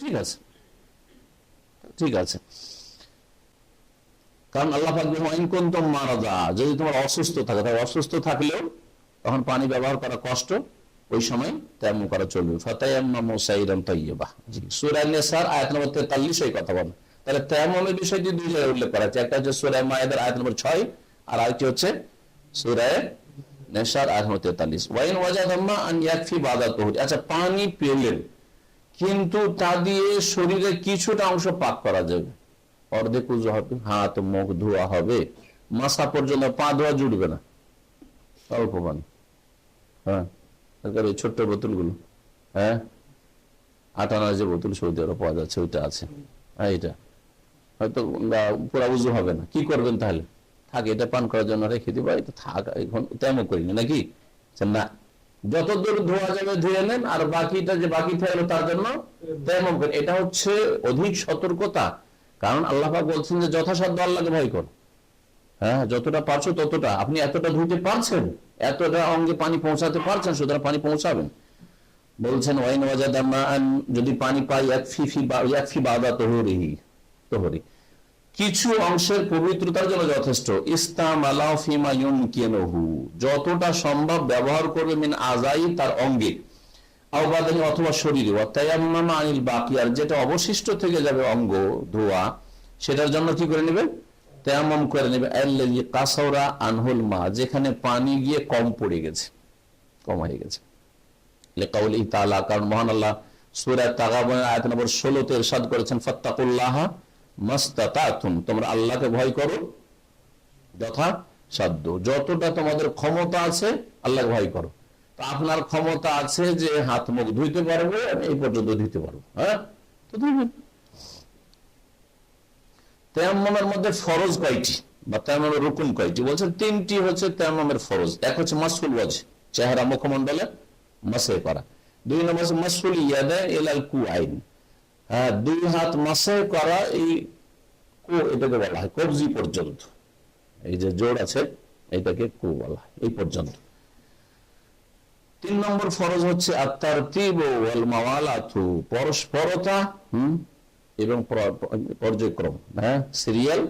ঠিক আছে, ঠিক আছে। কারণ আল্লাহ পাক বলেন মারাদা, যদি তোমার অসুস্থ থাকে, তাহলে অসুস্থ থাকলেও তখন পানি ব্যবহার করা কষ্ট, ওই সময় তায়াম্মুম করা চলবে। ফাতায়াম্মামু সাইরান তাইয়্যিবা, সূরা নিসার আয়াত নম্বর 43 এই কথা বলে। তাহলে তায়াম্মুমের বিষয়টি 2 জায়গায় উল্লেখ করা আছে, একটা হচ্ছে সূরা মায়েদার আয়াত নম্বর 6, আর আরেকটি হচ্ছে সূরা নিসার আয়াত নম্বর 43। ওয়াইন ওয়াজাদাম্মা আন ইয়াকফি বাদা তুহুর, আচ্ছা পানি পেলেন কিন্তু তা দিয়ে শরীরের কিছুটা অংশ পাক করা যাবে, অর্ধেক উজু হবে, হাত মুখ ধোয়া হবে, মাথা পর্যন্ত, পা ধোয়া জুড়বে না, অল্প পানি, ওই ছোট্ট বোতলগুলো, 8 আনার যে বোতল সৌদি আরব পাওয়া যাচ্ছে, ওইটা আছে, এটা হয়তো পুরা উজু হবে না। কি করবেন তাহলে? থাক এটা পান করার জন্য রেখে দিবা, এটা থাক, এখন তেমন করিনি নাকি না, যতদূর ধোয়া যাবে ধুয়ে নেন, আর বাকিটা যে বাকি থাকলো তার জন্য তেমন করেন। এটা হচ্ছে অধিক সতর্কতা, কারণ আল্লাহ পাক বলছেন যে যথাসাধ্য আল্লাহকে ভয় করো। হ্যাঁ, যতটা পারছো ততটা, আপনি এতটা ধুতে পারছেন, এতটা অঙ্গে পানি পৌঁছাতে পারছেন, সুতরাং পানি পৌঁছাবেন। বলছেন ওয়াইন ওয়াজাদা মাআন, যদি পানি পাই ইয়াকফি বাদা তোহরি, কিছু অংশের পবিত্রতার জন্য যথেষ্ট। ইস্তামালা ফিমা ইউমকিনুহু, যতটা সম্ভব ব্যবহার করবে মিন আযাই, তার অঙ্গে, আও বাদানি, অথবা শরীরে, ওয়া তায়াম্মামা আনিল বাকি, আর যেটা অবশিষ্ট থেকে যাবে অঙ্গ ধোয়া, সেটার জন্য কি করে নেবে, তায়াম্মাম করে নেবে। আল্লাযী কাসারা আনহুল মা, যেখানে পানি গিয়ে কম পড়ে গেছে, কম হয়ে গেছে। লিকাউলিহি তাআলা, কারণ মহান আল্লাহ সূরা তাগাবুনের আয়াত নম্বর 16 তে ইরশাদ করেছেন ফাত্তাকুল্লাহা মাস্তাতাতুম, তোমরা আল্লাহকে ভয় করো যথাসাধ্য, যতটা তোমাদের ক্ষমতা আছে আল্লাহকে ভয় করো। তো আপনার ক্ষমতা আছে যে হাত মুখ ধুইতে পারবো, এই পর্যন্ত ধুইতে পারবো, হ্যাঁ, তো ধুইবেন। তায়াম্মুমের মধ্যে ফরজ কয়টি বা তায়াম্মুমের রুকুন কয়টি? বলছেন তিনটি হচ্ছে তায়াম্মুমের ফরজ। এক হচ্ছে মাসহুল ওয়াজহ, চেহারা মুখমণ্ডলে মাসে করা। দুই নম্বর হচ্ছে মাসহুল ইয়াদাইন ইলাল কুআইন, হ্যাঁ, দুই হাত মাসে করা, এই এটাকে বলা হয় কবজি পর্যন্ত, এই যে জোড় আছে এটাকে কু বলা হয়, এই পর্যন্ত। তিন নম্বর ফরজ হচ্ছে আত-তারতিব ওয়াল মাওয়ালাতু, পরস্পরতা এবং পর্যায়ক্রম, হ্যাঁ, সিরিয়াল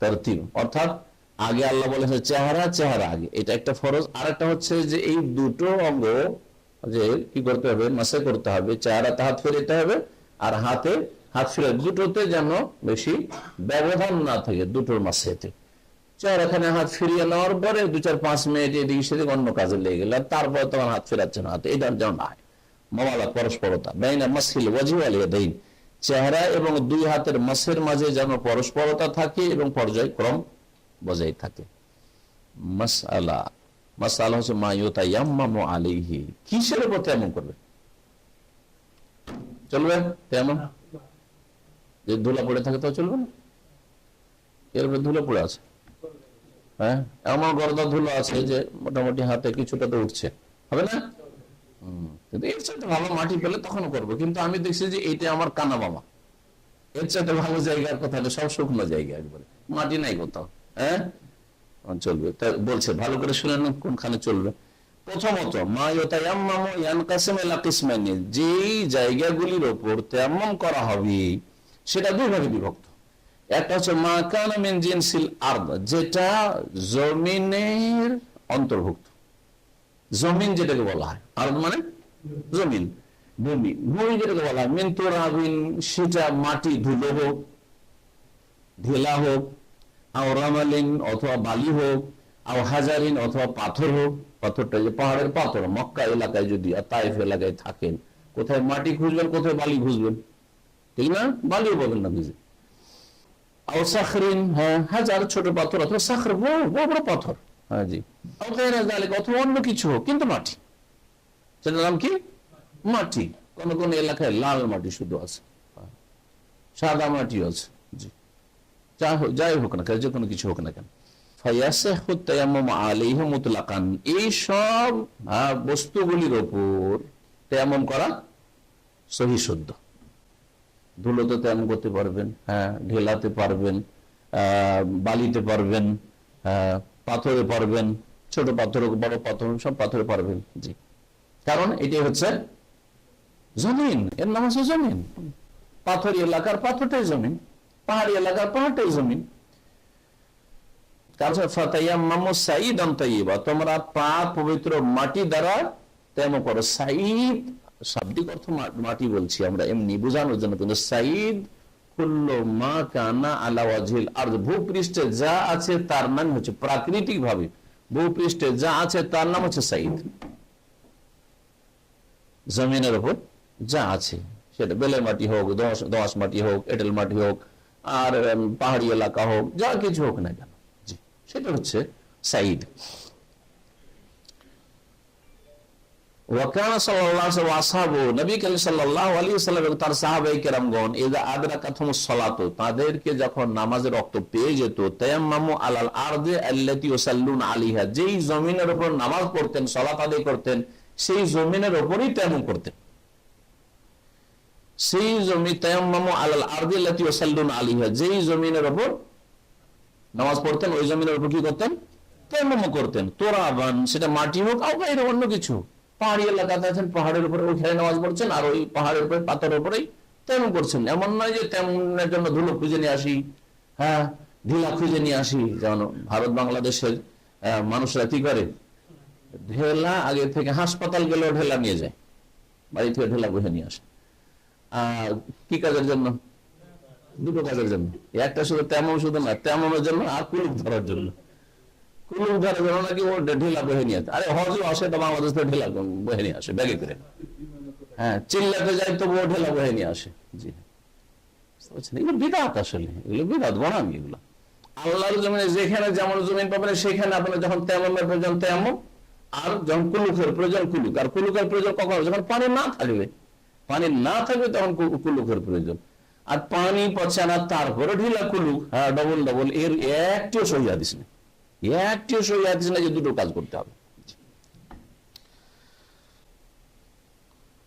তারতিব, অর্থাৎ আগে আল্লাহ বলেছে চেহারা, চেহারা আগে, এটা একটা ফরজ। আর একটা হচ্ছে যে এই দুটো অঙ্গ যে কি করতে হবে, মাসে করতে হবে, চেহারাতে হাত ফেরাতে হবে, আর হাতে হাত ফিরে, দুটোতে যেন বেশি ব্যবধান না থাকে দুটোর মাসেতে। চেহারাখানে হাত ফিরিয়ে নেওয়ার পরে 2-4-5 মিনিট এদিকে সেদিকে অন্য কাজে লেগে গেল, তারপরে তোমার হাত ফেরাচ্ছে না হাতে, এটা যেন না হয়। মাওয়ালা, পরস্পরতা, বাইনা মাসহিল ওয়াজহি ওয়াল ইয়াদাইন, চেহারা এবং দুই হাতের মাসের মাঝে যেন পরস্পরতা থাকে এবং পর্যায়ক্রম বজায় থাকে। মাসআলা, মাসআলা হচ্ছে মা ইউতায়াম্মামু আলাইহি, কিসের উপর তেমন করবে? চলবে তেমন, যে ধুলা পড়ে থাকে তো চলবে না, এর উপরে ধুলো পড়ে আছে, হ্যাঁ, এমন গর্দা ধুলো আছে যে মোটামুটি হাতে কিছুটা তো উঠছে, হবে না? কিন্তু এর চাইতে ভালো মাটি পেলে তখন করবো, কিন্তু আমি দেখছি যে এইটা আমার কানা মামা, এর চাইতে ভালো জায়গার কথা হলে সব শুকনো জায়গা, একবারে মাটি নাই কোথাও, হ্যাঁ, চলবে। তা বলছে ভালো করে শুনে নেন কোনখানে চলবে। প্রথমত মা ইউতায়াম্মামু ইয়ানকাসিমু ইলা কিসমাইনি, যেই জায়গাগুলির উপর তায়াম্মুম করা হবে সেটা দুই ভাগে বিভক্ত। একটা হচ্ছে মা কানা মিন জিনসিল আরদ, যেটা জমিনের অন্তর্ভুক্ত, জমিন যেটাকে বলা হয়, আরদ মানে জমিন, ভূমি, ভূমি যেটাকে বলা হয়, মিন তুরাবিন, সেটা মাটি, ধুলো হোক, ঢেলা হোক, আও রামালিন, অথবা বালি হোক, আও হাজারিন, অথবা পাথর হোক, পাথরটা যে পাহাড়ের পাথর, মক্কা এলাকায় যদি আর তাইফ এলাকায় থাকেন, কোথায় মাটি খুঁজবেন, কোথায় বালি খুঁজবেন, ঠিক না? বালিও পাবেন না খুঁজে। আও সাখরিন, হ্যাঁ, হাজার ছোট পাথর, অথবা সাখর বড় বড় পাথর, হ্যাঁ জি, অথবা অন্য কিছু হোক কিন্তু মাটি, সেটার নাম কি? মাটি। কোন কোন এলাকায় লাল মাটি শুধু আছে, সাদা মাটি আছে, জি, যাই হোক না কেন, যে কোনো কিছু হোক না কেন, ফায়াসিহু তায়াম্মুম আলাইহি মুতলাকান, এই সব বস্তুগুলির উপর তায়াম্মুম করা সহি শুদ্ধ। ধুলোতে তায়াম্মুম করতে পারবেন, হ্যাঁ, ঢেলাতে পারবেন, বালিতে পারবেন, পাথরে পারবেন, ছোট পাথর হোক বড় পাথর, সব পাথরে পারবেন, জি, কারণ এটাই হচ্ছে জমিন, এর নাম হচ্ছে জমিন। পাথরি এলাকার পাথরটাই জমিন, পাহাড়ি এলাকার পাহাড়টাই জমিন। তোমরা পাক পবিত্র মাটি দ্বারা তেমন করো। সাঈদ শাব্দিক অর্থ মাটি বলছি আমরা এমনি বোঝানোর জন্য, কিন্তু সাঈদ কুল্লু মা কানা আলা ওয়াজহিল আরদ, ভূপৃষ্ঠে যা আছে তার নাম হচ্ছে, প্রাকৃতিক ভাবে ভূপৃষ্ঠে যা আছে তার নাম হচ্ছে সাঈদ। জমিনের উপর যা আছে, সেটা বেলের মাটি হোক, দোআঁশ মাটি হোক, এঁটেল মাটি হোক, আর পাহাড়ি এলাকা হোক, যা কিছু হোক না কেন, জি, সেটা হচ্ছে সাঈদ। ওয়াকানা সাল্লাল্লাহু আলাইহি ওয়া আসহাবু, নবী করিম সাল্লাল্লাহু আলাইহি ওয়াসাল্লাম এবং তার সাহাবায়ে কেরামগণ ইযা আদরাকাতহুমুস সালাতু, তাদেরকে যখন নামাজের ওয়াক্ত পেয়ে যেত, তায়াম্মামু আলাল আরদি আল্লাতী ইউসাল্লুনা আলাইহা, যেই জমিনের উপর নামাজ পড়তেন, সালাত আদায় করতেন, সেই জমিনের উপরই তায়াম্মুম করতেন। সেই জমি তায়াম্মামু আলাল আরদি আল্লাতী ইউসাল্লুনা আলাইহা, যেই জমিনের উপর নামাজ পড়তেন ওই জমিনের উপর কি করতেন? তায়াম্মুম করতেন। তুরাবান, সেটা মাটি হোক আর বাইরে অন্য কিছু। পাহাড়ি এলাকাতে আছেন, পাহাড়ের উপরে ওইখানে নামাজ পড়ছেন, আর ওই পাহাড়ের উপরে পাথরের উপরেই তায়াম্মুম করছেন। এমন নয় যে তায়াম্মুমের জন্য ধুলো খুঁজে নিয়ে আসি, হ্যাঁ ঢিলা খুঁজে নিয়ে আসি। যেমন ভারত বাংলাদেশের মানুষরা কি করে, ঢেলা আগে থেকে হাসপাতাল গেলেও ঢেলা নিয়ে যায়, বাড়ি থেকে ঢেলা বহে নিয়ে আসে। কি কাজের জন্য? দুটো কাজের জন্য। একটা শুধু তায়াম্মুম শুধু না, তায়াম্মুমের জন্য আর কুলুপ ধরার জন্য। কুলুপ ধরার জন্য নাকি ও ঢিলা বহে নিয়ে আসে। আরে হজও আসে তো বাংলাদেশ থেকে ঢিলা বহে নিয়ে আসে ব্যাগে করে। হ্যাঁ, চিল্লাতে যাই তো ও ঢিলা বহে নিয়ে আসে। জি, এগুলো বিদআত, আসলে এগুলো বিদআত, গোনামি এগুলো। আল্লাহর জমিনে যেখানে যেমন জমিন পাবেন সেখানে আপনার যখন তায়াম্মুমের প্রয়োজন তায়াম্মুম, আর যখন কুলুকের প্রয়োজন কুলুক। আর কুলুকের প্রয়োজন কখন? যখন পানি না থাকবে। পানি না থাকবে তখন কুলুকের প্রয়োজন। আর পানি পচে না তারপরে ঢিলা কুলুক, হ্যাঁ ডবল ডবল, এর একটিও সহি হাদিস নেই, একটিও সহি হাদিস নেই যে দুটো কাজ করতে হবে।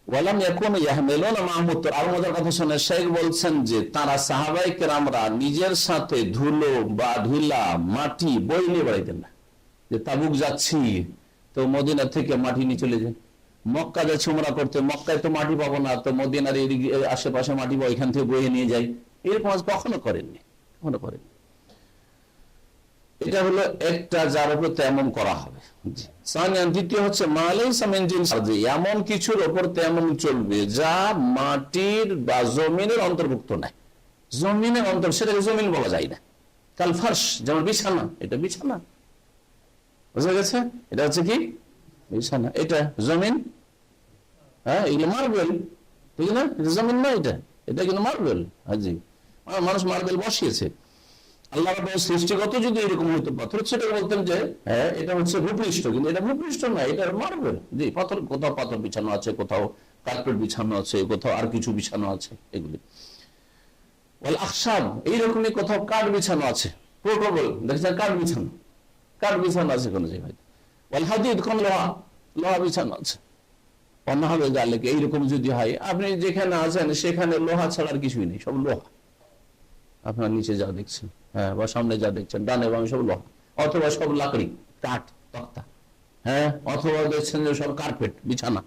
ওয়ালাম ইয়াকুনু ইয়াহমিলুনা মা'হুম, আর মজার কথা শুনে শেখ বলছেন যে তারা সাহাবায়ে কেরামরা নিজের সাথে ধুলো বা ধুলা মাটি বই নিয়ে বেড়াইতেন না। যে তাবুক যাচ্ছি তো মদিনা থেকে মাটি নিয়ে চলে যায়, মক্কা যাচ্ছি উমরা করতে, মক্কায় তো মাটি পাবো না, তো মদিনার আশেপাশে মাটি পাবো, এখান থেকে বয়ে নিয়ে যাই, এরকম কখনো করেননি, কখনো করেননি। এটা হলো একটা যার উপর তায়াম্মুম করা হবে। দ্বিতীয় হচ্ছে এমন কিছুর উপর তায়াম্মুম চলবে যা মাটির বা জমিনের অন্তর্ভুক্ত নাই। জমিনের অন্তর, সেটাকে জমিন বলা যায় না। কাল ফার্শ, যেমন বিছানা, এটা বিছানা, বুঝা গেছে? এটা হচ্ছে কি বিছানা, এটা জমিন। হ্যাঁ, এগুলো মার্বেল, ঠিক না? এটা জমিন না, এটা কিন্তু মার্বেল। হাজি, মানুষ মার্বেল বসিয়েছে। আল্লাহ রাব্বুল সৃষ্টিগত যদি এরকম হইতো পাথর, সেটা বলতেন যে হ্যাঁ এটা হচ্ছে ভূপৃষ্ঠ, কিন্তু এটা ভূপৃষ্ঠ না, এটা মার্বেল। জি, পাথর, কোথাও পাথর বিছানো আছে, কোথাও কার্পেট বিছানো আছে, কোথাও আর কিছু বিছানো আছে, এগুলি ওয়াল আখশাব, এইরকমই কোথাও কাঠ বিছানো আছে, পোর্টেবল, দেখছেন কাঠ বিছানো, কাঠ বিছানো আছে কোন জায়গায়। ওয়াল হাদিদ, কোন লোহা, লোহা বিছানো আছে। অন্য হবে গালে এইরকম যদি হয়, আপনি যেখানে আছেন সেখানে লোহা ছাড়া আর কিছুই নেই, সব লোহা। আপনার নিচে যা দেখছেন, হ্যাঁ, বা সামনে যা দেখছেন, ডানে বামে সব লোহা, অথবা সব লাকড়ি, কাঠ, তক্তা, হ্যাঁ, অথবা দেখছেন যে সব কার্পেট বিছানা।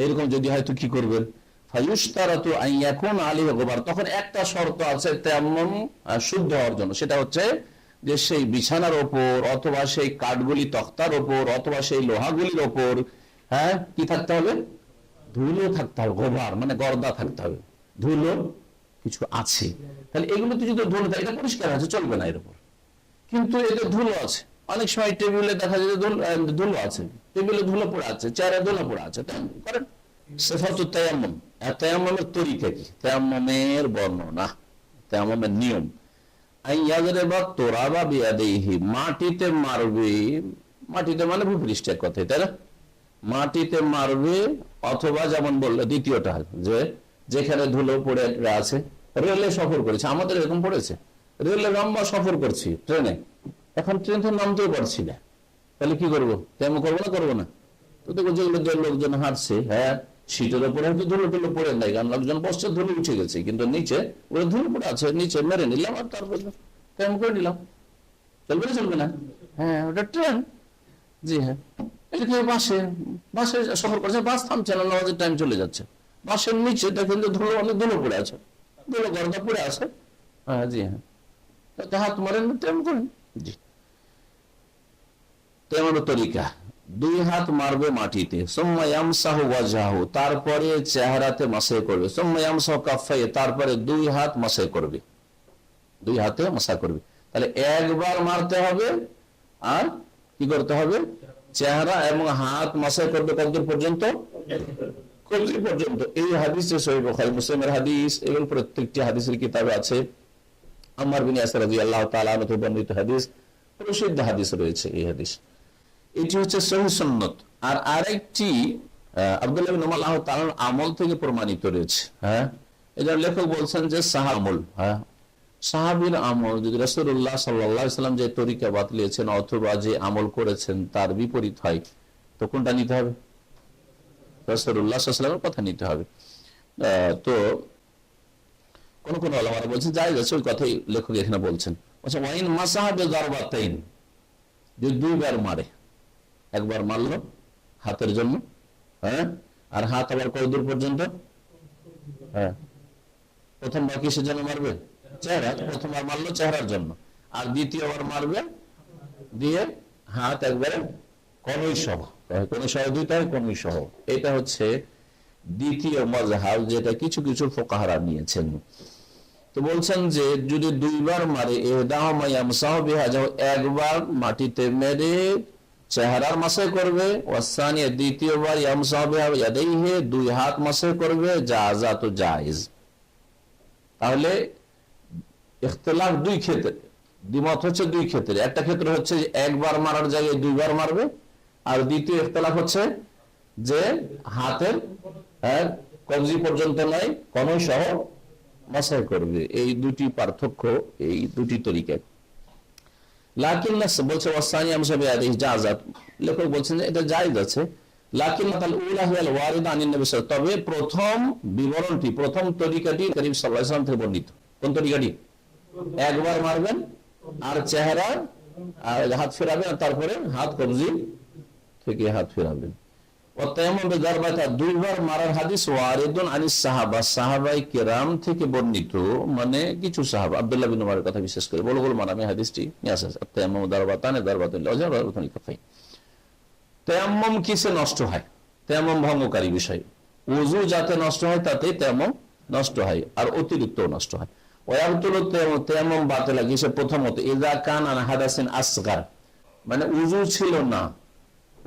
এইরকম যদি হয় তো কি করবেন? ফায়ুশতারাতু আন ইয়াকুনা আলাইহি গুবার, তখন একটা শর্ত আছে তায়াম্মুম শুদ্ধ হওয়ার জন্য, সেটা হচ্ছে যে সেই বিছানার ওপর অথবা সেই কাঠগুলি তক্তার ওপর অথবা সেই লোহাগুলির ওপর, হ্যাঁ, কি থাকতে হবে? ধুলো থাকতে হবে, গোবার মানে গর্দা থাকতে হবে, ধুলো কিছু আছে। তাহলে এগুলোতে যদি ধুলো থাকে, এটা পরিষ্কার আছে, চলবে না এর উপর। কিন্তু এতে ধুলো আছে, অনেক সময় টেবিলে দেখা যায় ধুলো আছে, টেবিলে ধুলো পড়ে আছে, চেয়ারে ধুলো পড়ে আছে, করেন সিফাতুত তায়াম্মুম। তায়াম্মুমের তরিকা কি? তায়াম্মুমের বর্ণনা, তায়াম্মুমের নিয়ম। আইয়াযরিবা তুরাবা বিয়াদিহি, মাটিতে মারবে, মাটিতে মানে ভূপৃষ্ঠ, এক কথায়, তাই না? মাটিতে মারবে, অথবা যেমন বললো দ্বিতীয়টা, যে যেখানে ধুলো পড়ে আছে, রেলে সফর করেছে, আমাদের এরকম পড়েছে, রেলে লম্বা সফর করছি ট্রেনে, এখন ট্রেন থেকে নামতেও পারছি না, তাহলে কি করবো? তেমন করবো না, করবো না? তো দেখো যেগুলো যে লোকজন হাঁটছে, হ্যাঁ, সিটের উপরে হয়তো ধুলো টুলো পড়ে নাই, কারণ লোকজন বসছে, ধুলো উঠে গেছে, কিন্তু নিচে ওরা ধুলো পড়ে আছে, নিচে মেরে নিলাম আর তারপর তেমন করে নিলাম, চলবে না? চলবে না? হ্যাঁ, ওটা ট্রেন। জি হ্যাঁ, এটা বাসে, বাসে সফর করছে, বাস থামছে না, নামাজের টাইম চলে যাচ্ছে, বাসের নিচে দেখেন যে ধুলো, অনেক ধুলো পড়ে আছে, ধুলো গর্দা পড়ে আছে, হ্যাঁ, জি হ্যাঁ, হাত মারেন, তেমন করেন। জি, তেমন তরিকা, দুই হাত মারবে মাটিতে, সুম্মা ইয়ামসাহু ওয়াজহাহু, তারপরে চেহারাতে মাসাহ করবে, সুম্মা ইয়ামসাহু কাফাইহি, তারপরে দুই হাত মাসাহ করবে, দুই হাতে মাসাহ করবে। তাহলে একবার মারতে হবে, আর কি করতে হবে? চেহারা এবং হাত মাসাহ করবে কতদূর পর্যন্ত? কবজি পর্যন্ত। এই হাদিসে সহিহ বুখারী মুসলিমের হাদিস, এগুলো প্রত্যেকটি হাদিসের কিতাবে আছে। আম্মার বিন ইয়াসির রাদিয়াল্লাহু তাআলা আনহু বর্ণিত হাদিস, প্রসিদ্ধ হাদিস রয়েছে এই হাদিস। এটি হচ্ছে সহিহ সুন্নাত। আর আরেকটি আব্দুল্লাহ ইবনে উমর রাদিয়াল্লাহু তাআলার আমল থেকে প্রমাণিত রয়েছে। হ্যাঁ, এটা লেখক বলছেন যে সাহাবুল, হ্যাঁ, সাহাবীর আমল যদি রাসূলুল্লাহ সাল্লাল্লাহু আলাইহি ওয়াসাল্লাম যে তরিকা বাতলিয়েছেন অথবা যে আমল করেছেন তার বিপরীত হয়, তো কোনটা নিতে হবে? রাসূলুল্লাহ সাল্লাল্লাহু আলাইহি ওয়াসাল্লামের কথা নিতে হবে। তো কোন কোন উলামারা বলছেন জায়েজ আছে, ওই কথাই লেখক এখানে বলছেন। আচ্ছা, ওয়াইন মাসাহা বিযারবাতাইন, যে দুইবার মারে, একবার মারলো হাতের জন্য, হ্যাঁ, আর হাত আবার কত দূর পর্যন্ত? হ্যাঁ, প্রথমবার কিসের জন্য মারবে? চেহারা। প্রথমবার মারলো চেহারার জন্য, আর দ্বিতীয়বার মারবে দিয়ে হাত একবারে কনুই সহ, কনুই সহ দুইটা হয়, কনুই সহ। এটা হচ্ছে দ্বিতীয় মাযহাব, যেটা কিছু কিছু ফুকাহারা নিয়েছেন। তো বলছেন যে যদি দুইবার মারে, ইহদাহুমা ইয়ামসাহু বিহা, একবার মাটিতে মেরে চেহারার মাসে করবে, ওয়াসানিয়া দ্বিতীয়বার ইয়ামসাহু বিহা ইয়াদাইহি, দুই হাত মাসে করবে, জাযা, তো জায়েজ। তাহলে ইখতিলাফ দুই ক্ষেত্রে, দ্বিমত হচ্ছে দুই ক্ষেত্রে। একটা ক্ষেত্রে হচ্ছে যে একবার মারার জায়গায় দুইবার মারবে, আর দ্বিতীয় ইখতিলাফ হচ্ছে যে হাতের কবজি পর্যন্ত নয়, কনুই সহ মাসাহ করবে। এই দুটি পার্থক্য, এই দুটি তরিকা। লাকিন বলছে ওয়াসানি আমসা বিয়াদিহি জাযাত, লেখক বলছেন যে এটা জায়েজ আছে। লাকিন মাতাল উলা হিয়াল ওয়ারিদা আনিন নবী সাল্লাল্লাহু আলাইহি ওয়াসাল্লাম, তবে প্রথম বিবরণটি, প্রথম তরিকাটি করিম সাল্লাল্লাহু আলাইহি ওয়াসাল্লাম থেকে বর্ণিত। কোন তরিকাটি? একবার মারবেন আর চেহারা আর হাত ফেরাবেন, আর তারপরে হাত কবজি থেকে হাত ফেরাবেন। দুইবার মারার হাদিস ওয়ারিদুন আনিস সাহাবা, সাহাবায়ে কেরাম থেকে বর্ণিত, মানে কিছু সাহাবা, আব্দুল্লাহ বিন উমরের কথা বিশেষ করে বুলুগুল মারামে হাদিসটি নিয়ে আসে। তায়াম্মুম দারবাতানে দারবাতুল ওয়াজহ দারবাতুল কাফাইন। তায়াম্মুম কিসে নষ্ট হয়? তায়াম্মুম ভঙ্গকারী বিষয়। ওযু যাতে নষ্ট হয় তাতে তায়াম্মুম নষ্ট হয়, আর অতিরিক্ত নষ্ট হয়। ওয়ায়াবতুল তায়াম্মুম বাতিল কিসে? প্রথমত ইযা কানা আন হাদাসিন আসগার, মানে ওযু ছিল না,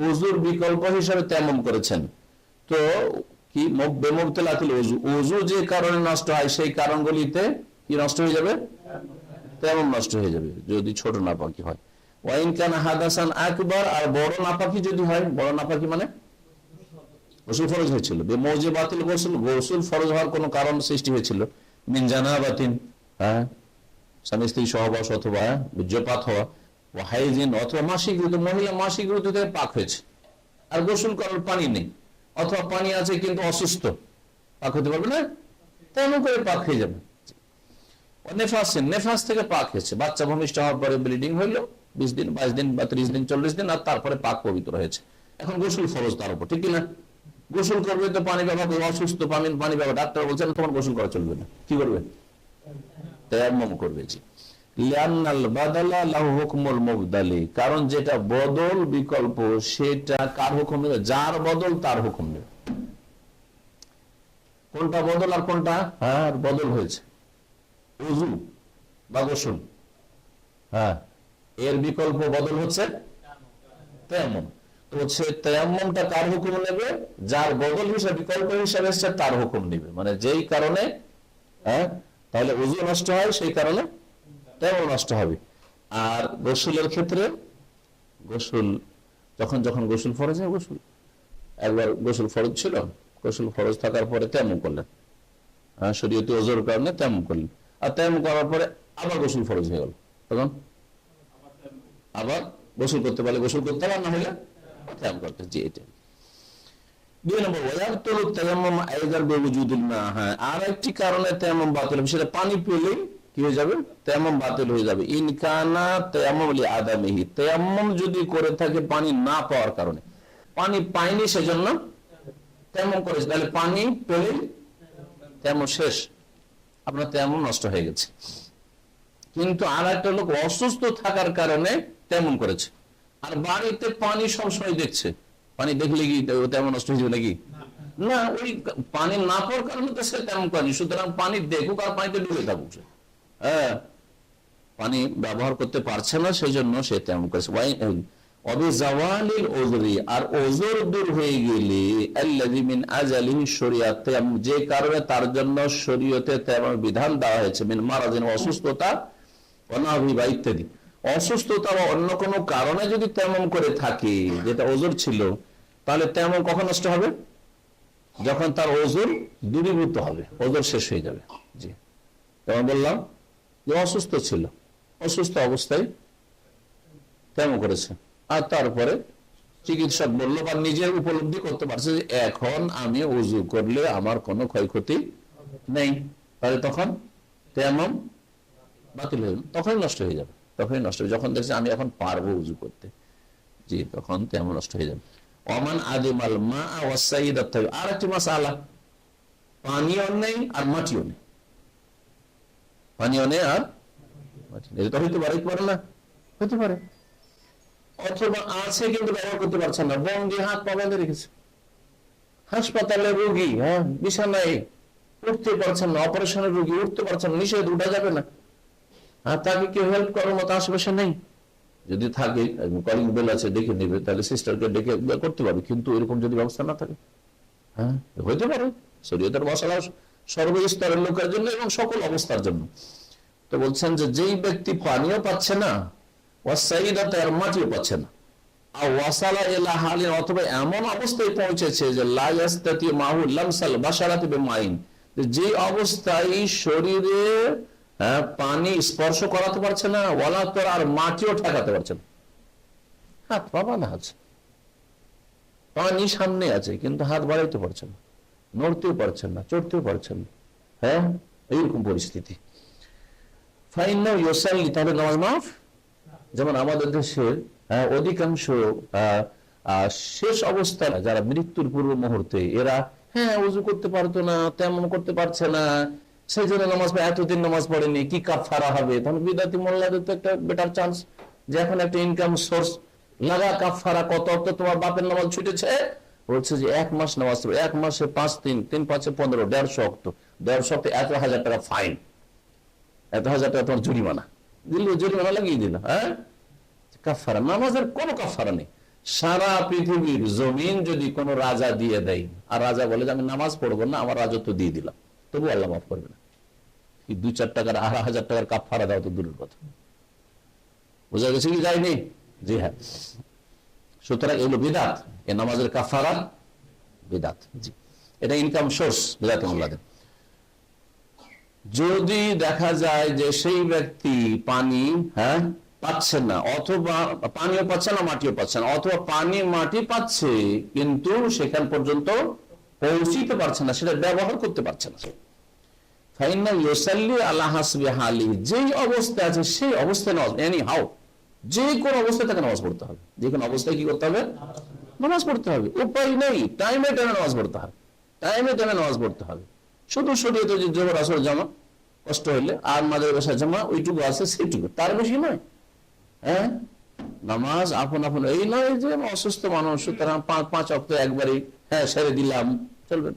ওযুর বিকল্প হিসেবে তায়াম্মুম করেছেন, তো কি বেমুবতালাতিল ওযু, ওযু যে কারণে নষ্ট হয় সেই কারণগুলিতে কি নষ্ট হয়ে যাবে? তায়াম্মুম নষ্ট হয়ে যাবে, যদি ছোট নাপাকি হয়। ওয়াইন কানা হাদাসান আকবার, আর বড় নাপাকি যদি হয়, বড় নাপাকি মানে গোসল ফরজ হয়েছিল, বেমুজিবাতিল গোসল, গোসল ফরজ হওয়ার কোনো কারণ সৃষ্টি হয়েছিল, মিন জানাবাতিন, হ্যাঁ, স্বামী স্ত্রী সহবাস অথবা বীর্যপাত হওয়া, হাইজিন অথবা মাসিক ঋতু, মহিলা মাসিক ঋতু থেকে পাক হয়েছে আর গোসল করার পানি নেই, অথবা পানি আছে কিন্তু অসুস্থ, পাক হতে পারবে না, তেমন করে পাক হয়ে যাবে। নেফাসিন, নেফাস থেকে পাক হয়েছে, বাচ্চা ভূমিষ্ঠ হওয়ার পরে ব্লিডিং হইলো 20 দিন 22 দিন বা 30 দিন 40 দিন, আর তারপরে পাক পবিত্র হয়েছে, এখন গোসল ফরজ তার উপর, ঠিক কিনা? গোসল করবে তো পানি ব্যবহার, অসুস্থ পানি ব্যবহার, ডাক্তার বলছেন তোমার গোসল করা চলবে না, কি করবে? তায়াম্মুম করবে। জি, লিআন্নাল বাদালা লাহু হুকমুল মুবদালি, কারণ যেটা বদল বিকল্প সেটা কার হুকুম নেবে? যার বদল তার হুকুম নেবে। কোনটা বদল আর কোনটা বদল হয়েছে? ওযু বা গোসল, হ্যাঁ, এর বিকল্প বদল হচ্ছে তায়াম্মুম। তো হচ্ছে তায়াম্মুমটা কার হুকুম নেবে? যার বদল হিসেবে, বিকল্প হিসেবে এসেছে তার হুকুম নেবে, মানে যেই কারণে তাহলে ওযু নষ্ট হয় সেই কারণে তায়াম্মুম নষ্ট হবে। আর গোসলের ক্ষেত্রে, গোসল যখন যখন গোসল ফরজ হয়, গোসল একবার গোসল ফরজ ছিল, গোসল ফরজ থাকার পরে তায়াম্মুম করলেন, শরীয়তে ওযুর কারণে তায়াম্মুম করলেন, আর তায়াম্মুম করার পরে আবার গোসল ফরজ হয়ে গেল, তখন আবার গোসল করতে পারলে গোসল করতে হবে, না হলে তায়াম্মুম করতে। জি, এটা 2 নম্বর। ওয়ায়াবতুল তায়াম্মুম আইদার বিওজুদিল মা, আর একটি কারণে তায়াম্মুম বাতিল হবে, সেটা পানি পেলেই কি হয়ে যাবে? তায়াম্মুম বাতিল হয়ে যাবে। ইন কানা তায়াম্মুম লিআদামিহি, তায়াম্মুম যদি করে থাকে পানি না পাওয়ার কারণে, পানি পায়নি সেজন্য তায়াম্মুম করেছে, তাহলে পানি পেলে তায়াম্মুম শেষ, আপনার তায়াম্মুম নষ্ট হয়ে গেছে। কিন্তু আর একটা লোক অসুস্থ থাকার কারণে তায়াম্মুম করেছে, আর বাড়িতে পানি সবসময় দেখছে, পানি দেখলে কি তায়াম্মুম নষ্ট হয়ে যাবে নাকি? না, ওই পানি না পাওয়ার কারণে তো সে তায়াম্মুম করেনি, সুতরাং পানি দেখুক আর পানিতে ডুবে থাকুক, পানি ব্যবহার করতে পারছে না সেই জন্য সে তায়াম্মুম করেছে। ওয়াবিজাওয়ালিল উযরি, আর ওযর দূর হয়ে গেলে, আল্লাযী মিন আজালিহি শরীয়ত, যে কারণে তার জন্য শরীয়তে তায়াম্মুম বিধান দেওয়া হয়েছে, মিন মারাজিন, অসুস্থতা, ওয়া নাহবি বা ইত্যাদি, অসুস্থতা বা অন্য কোনো কারণে যদি তেমন করে থাকে যেটা ওজোর ছিল, তাহলে তেমন কখন নষ্ট হবে? যখন তার ওজোর দূরীভূত হবে, ওজোর শেষ হয়ে যাবে। জি, যেমন বললাম যে অসুস্থ ছিল, অসুস্থ অবস্থায় তেমন করেছে, আর তারপরে চিকিৎসক বললো বা নিজের উপলব্ধি করতে পারছে যে এখন আমি ওযু করলে আমার কোনো ক্ষয়ক্ষতি নেই, তাহলে তখন তেমন বাতিল হয়ে তখনই নষ্ট হয়ে যাবে, তখনই নষ্ট হবে যখন দেখছে আমি এখন পারবো ওযু করতে। জি, তখন তেমন নষ্ট হয়ে যাবে। ওমান আদিমাল মা ওয়াসাইদাত, আর একটি মাসআলা, পানিও নেই আর মাটিও নেই, পানিও নেই আর মাটি নেই, এটা হইতে পারে কি পারে না? হতে পারে। অথবা আছে কিন্তু ব্যবহার করতে পারছেন না, বন্দি হাত পা বেঁধে রেখেছে, হাসপাতালে রোগী, হ্যাঁ বিছানায় উঠতে পারছেন না, অপারেশনের রোগী উঠতে পারছেন না, নিষেধ, উঠা যাবে না, আর তাকে কেউ হেল্প করার মতো আশেপাশে নেই। যদি থাকে কলিং বেল আছে, ডেকে নেবে, তাহলে সিস্টারকে ডেকে করতে পারবে, কিন্তু এরকম যদি ব্যবস্থা না থাকে, হ্যাঁ হইতে পারে। শরীয়তের মশলা সর্বস্তরের লোকের জন্য এবং সকল অবস্থার জন্য। তো বলছেন যে যেই ব্যক্তি পানিও পাচ্ছে না, ওয়াসাইদাত, আর মাটিও পাচ্ছে না, আর ওয়াসালা ইলা হালিন, অথবা এমন অবস্থায় পৌঁছেছে যে লা ইয়াস্তাতি মাহু লামসাল বাশারাতি বিমাইন, যে অবস্থায় শরীরে পানি স্পর্শ করাতে পারছে না, ওয়ালা তোর আর মাটিও ঠেকাতে পারছে না, হাত পা বাঁধা আছে, পানি সামনে আছে কিন্তু হাত বাড়াইতে পারছে না, নড়তেও পারছেন না, চড়তেও পারছেন না, হ্যাঁ এইরকম পরিস্থিতি। ফাইনাল ইউসাল্লি, তাহলে নামাজ মাফ। যেমন আমাদের দেশের অধিকাংশ শেষ অবস্থায় যারা মৃত্যুর পূর্ব মুহূর্তে, এরা হ্যাঁ উযু করতে পারতো না, তেমন করতে পারছে না, সেই জন্য নামাজ পড়ে, এতদিন নামাজ পড়েনি, কি কাফারা হবে? তাহলে বিদাতি মোল্লাদের তো একটা বেটার চান্স যে এখন একটা ইনকাম সোর্স লাগা, কাফারা কত? তো তোমার বাপের নামাজ ছুটেছে, বলছে যে 1 মাস নামাজ পড়ে, 1 মাসে 5 দিন, 3 5 15, 150 অক্ত, 150 অক্ত 1,000 টাকা ফাইন, 1,000 টাকা তোমার জরিমানা দিল, জরিমানা লাগিয়ে দিল, হ্যাঁ কাফারা। নামাজের কোনো কাফারা নেই। সারা পৃথিবীর জমিন যদি কোনো রাজা দিয়ে দেয়, আর রাজা বলে যে আমি নামাজ পড়বো না, আমার রাজত্ব দিয়ে দিলাম, তবু আল্লাহ মাফ করবে না। 2-4 টাকার 1,000 টাকার কাফারা দাও তো দূরের কথা। বোঝা গেছে কি যায়নি? জি হ্যাঁ। সুতরাং এগুলো বিদাত, এ নামাজের কাফারা বিদাত। জি, এটা ইনকাম সোর্স বিদাত মোল্লাদের। যদি দেখা যায় যে সেই ব্যক্তি পানি পাচ্ছে না, অথবা পানিও পাচ্ছে না, মাটিও পাচ্ছে না, অথবা পানি মাটি পাচ্ছে কিন্তু সেখান পর্যন্ত পৌঁছিতে পারছে না, সেটা ব্যবহার করতে পারছে না, ফাইনাল ইউসাল্লি আলা হাসবি হালি, যেই অবস্থা আছে সেই অবস্থায় নামাজ, এনি হাউ, যে কোন অবস্থায় তাকে নামাজ পড়তে হবে, যে কোনো অবস্থায় কি করতে হবে? নামাজ পড়তে হবে, উপায় নেই, টাইমে টাইমে নামাজ পড়তে হবে, টাইমে টাইমে নামাজ পড়তে হবে। শুধু শরীয়তে যে জোহর আসর জামা কষ্ট হলে আর মাদ্রাসা জামা ওইটুকু আছে, সেইটুকু, তার বেশি নয়। হ্যাঁ, নামাজ আপন আপন, এই নয় যে অসুস্থ মানুষ সুতরাং 5 ওয়াক্ত একবারই সেরে দিলাম, চলবে।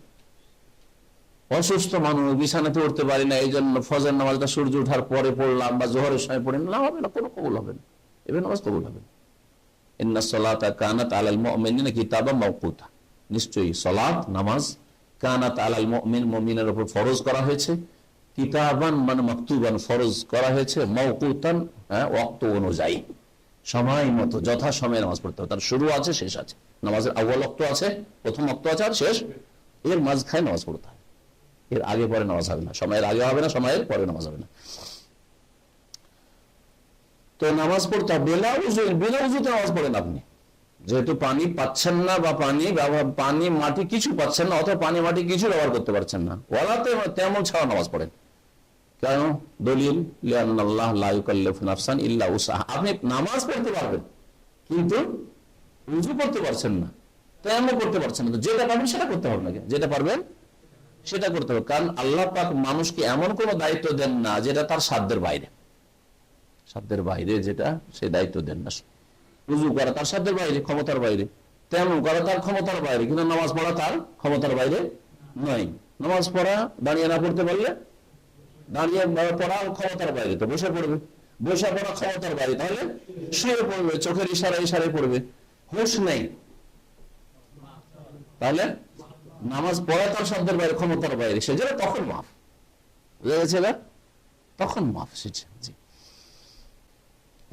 অসুস্থ মানুষ বিছানাতে উঠতে পারি না, এই জন্য ফজর নামাজটা সূর্য ওঠার পরে পড়লাম বা জোহরের সময় পড়ি না, হবে না, কোনো কবুল হবে না, এবার নামাজ কবুল হবে না। ইন্নাস সালাতা কানাত আলাল মুমিনিনা কিতাবাম মাওকুতা, নিশ্চয়ই সালাত নামাজ কানাত আলাল মুমিন, মুমিনের উপর ফরজ করা হয়েছে, কিতাবান মানে মাকতুবান, ফরজ করা হয়েছে, মাওকুতান ওয়াক্ত অনুযায়ী, সময় মতো যথা সময়ে নামাজ পড়তে হবে। তার শুরু আছে, শেষ আছে, নামাজের আউয়াল ওয়াক্ত আছে, প্রথম ওয়াক্ত আছে, আর শেষ, এর মাঝখানে নামাজ পড়তে হবে, এর আগে পরে নামাজ হবে না, সময়ের আগে হবে না, সময়ের পরে নামাজ হবে না। তো নামাজ পড়তে হবে বিনা উযুতে নামাজ পড়েন আপনি, যেহেতু পানি পাচ্ছেন না বা পানি মাটি কিছু পাচ্ছেন না, অথবা পানি মাটি কিছু ব্যবহার করতে পারছেন না, ওয়ালাতে তেমন ছাড়া নামাজ পড়েন। কেন? দলিল লিআন্নাল্লাহ লা ইউকাল্লিফু নাফসান ইল্লা উসআহা, আপনি নামাজ পড়তে পারবেন কিন্তু উযু করতে পারছেন না, তেমন করতে পারছেন না, তো যেটা পারবেন সেটা করতে হবে নাকি, যেটা পারবেন সেটা করতে হবে। কারণ আল্লাহ পাক মানুষকে এমন কোন দায়িত্ব দেন না যেটা তার সাধ্যের বাইরে, সাধ্যের বাইরে যেটা সে দায়িত্ব দেন না। উযু করা তার সাধ্যের বাইরে, ক্ষমতার বাইরে, তেমন করা তার ক্ষমতার বাইরে, কিন্তু নামাজ পড়া তার ক্ষমতার বাইরে নয়। নামাজ পড়া দাঁড়িয়ে না পড়তে পারলে, দাঁড়িয়ে পড়া ক্ষমতার বাইরে, তো বসে পড়বে, বসে পড়া ক্ষমতার বাইরে, তাহলে শুয়ে পড়বে, চোখের ইশারায় পড়বে, হুঁশ নেই, তাহলে নামাজ পড়া তার শব্দের বাইরে, ক্ষমতার বাইরে, সেজন্য তখন মাফ, বুঝা গেছে না? তখন মাফ সেটা। জি,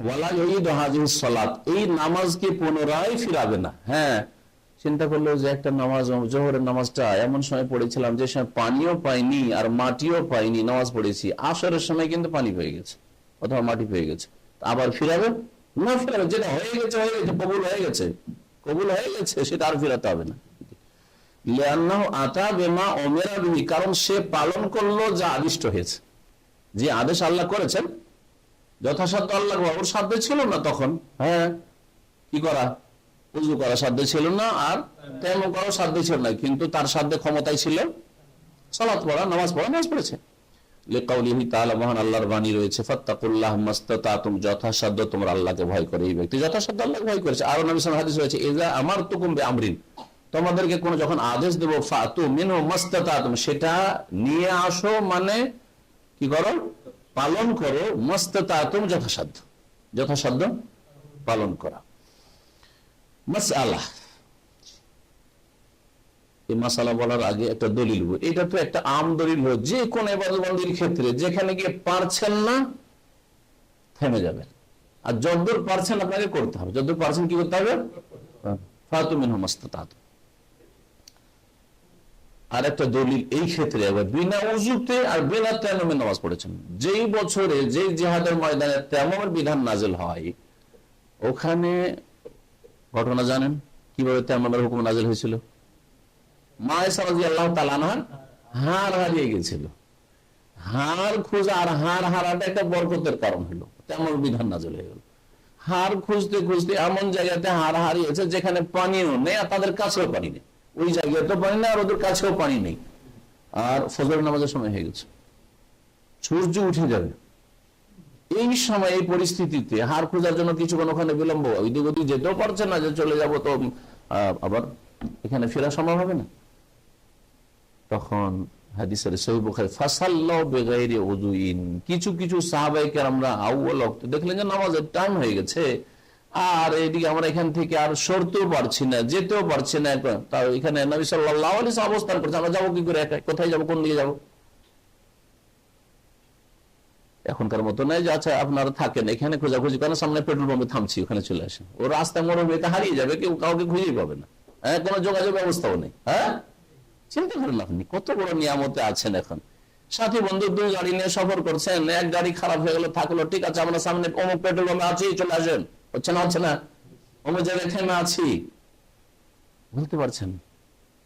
ওয়ালা ইউঈদু হাযিহিস সালাত, এই নামাজকে পুনরায় ফিরাবে না। হ্যাঁ, চিন্তা করলো যে একটা নামাজ, জোহরের নামাজটা এমন সময় পড়েছিলাম যে সময় পানিও পাইনি আর মাটিও পাইনি, নামাজ পড়েছি। আসরের সময় কিন্তু পানি পেয়ে গেছে অথবা মাটি পেয়ে গেছে, আবার ফিরাবে না? ফিরাবে, যেটা হয়ে গেছে হয়ে গেছে, কবুল হয়ে গেছে, কবুল হয়ে গেছে, সেটা আর ফিরাতে হবে না। লিআন্নাহু আতা বিমা উমিরা বিহি, কারণ সে পালন করলো যা আদিষ্ট হয়েছে, যে আদেশ আল্লাহ করেছেন যথাসাধ্য আল্লাহ, ওর সাধ্য ছিল না তখন। হ্যাঁ, কি করা, উযু করা সাধ্য ছিল না, আর তায়াম্মুম করাও সাধ্য ছিল না, কিন্তু তার সাধ্য ক্ষমতায় ছিল সালাত পড়া, নামাজ পড়া, নামাজ পড়েছে। লিকাউলিহি তাআলা, মহান আল্লাহর বাণী রয়েছে, ফাত্তাকুল্লাহ মাসতাতাতুম, যথাসাধ্য তোমরা আল্লাহকে ভয় করে। এই ব্যক্তি যথাসাধ্য আল্লাহকে ভয় করেছে। আর নবী সাল্লাল্লাহু আলাইহি ওয়াসাল্লাম হাদিস রয়েছে, ইযা আমারতুকুম বিআমরিন, তোমাদেরকে কোন যখন আদেশ দেব, ফাতু মিনহু মাসতাতাতুম, সেটা নিয়ে আসো, মানে কি করো, পালন করো, মাসতাতাতুম, যথাসাধ্য, যথাসাধ্য পালন করা। মাসআলা, এই মাসালা বলার আগে একটা দলিল, এটা তো একটা আম দলিল, যে কোন ইবাদত বন্দেগীর ক্ষেত্রে যেখানে গিয়ে পারছেন না থেমে যাবেন, আর যতদূর পারছেন আপনাকে করতে হবে, যতদূর পারছেন কি করতে হবে, ফাতু মিনহু মাসতাতাতুম। আর একটা দলিল এই ক্ষেত্রে, আবার বিনা উযুতে আর বিনা তায়াম্মুমে নামাজ পড়েছেন, যেই বছরে যে জিহাদের ময়দানে তায়াম্মুমের বিধান নাযিল হয়, ওখানে ঘটনা জানেন কিভাবে তায়াম্মুমের হুকুম নাযিল হয়েছিল? মা আয়েশা রাদিয়াল্লাহু তাআলা আনহার হাড় হারিয়ে গেছিল, হাড় খোঁজা, আর হাড় হারাটা একটা বরকতের কারণ হলো, তেমন বিধান নাযিল হয়ে গেল। হাড় খুঁজতে খুঁজতে এমন জায়গাতে হাড় হারিয়েছে যেখানে পানিও নেই, আর তাদের কাছেও পানি নেই, ওই জায়গায় তো পানি নেই আর ওদের কাছেও পানি নেই, আর ফজর নামাজের সময় হয়ে গেছে, সূর্য উঠে যাবে। এই সময়, এই পরিস্থিতিতে হাড় খোঁজার জন্য কিছুক্ষণ ওখানে বিলম্ব, ওইদিক ওদিক যেতেও পারছে না, যে চলে যাব তো আবার এখানে ফেরা সম্ভব হবে না। তখন হাদিসের সহিহ বুখারী, ফাসাল্লাউ বিগাইরি উযুইন, কিছু কিছু সাহাবায়ে কেরামরা আউয়াল ওয়াক্ত দেখলেন যে নামাজের টাইম হয়ে গেছে, আর এদিকে আমরা এখান থেকে আর সরতেও পারছি না, যেতেও পারছি না, তাও এখানে নবী সাল্লাল্লাহু আলাইহি ওয়াসাল্লাম অবস্থান করছে, আমরা যাবো কি করে, কোথায় যাবো, কোন দিকে যাবো? এখনকার মতো নয় যে আচ্ছা আপনারা থাকেন এখানে খোঁজাখুঁজি করেন, সামনে পেট্রোল পাম্পে থামছি, ওখানে চলে আসেন, ও রাস্তায় মরুভূমিতে হারিয়ে যাবে, কেউ কাউকে খুঁজেই পাবে না, হ্যাঁ, কোনো যোগাযোগ ব্যবস্থাও নেই। হ্যাঁ, চিন্তা করেন আপনি কত বড় নিয়ামতে আছেন। এখন সাথী বন্ধু দুই গাড়ি নিয়ে সফর করছেন, এক গাড়ি খারাপ হয়ে গেল, থাকলো, ঠিক আছে আমরা সামনে অমুক পেট্রোল পাম্পে আছি, চলে আসেন, হচ্ছে না, হচ্ছে না, অমুক জায়গায় থেমে আছি, বলতে পারছেন,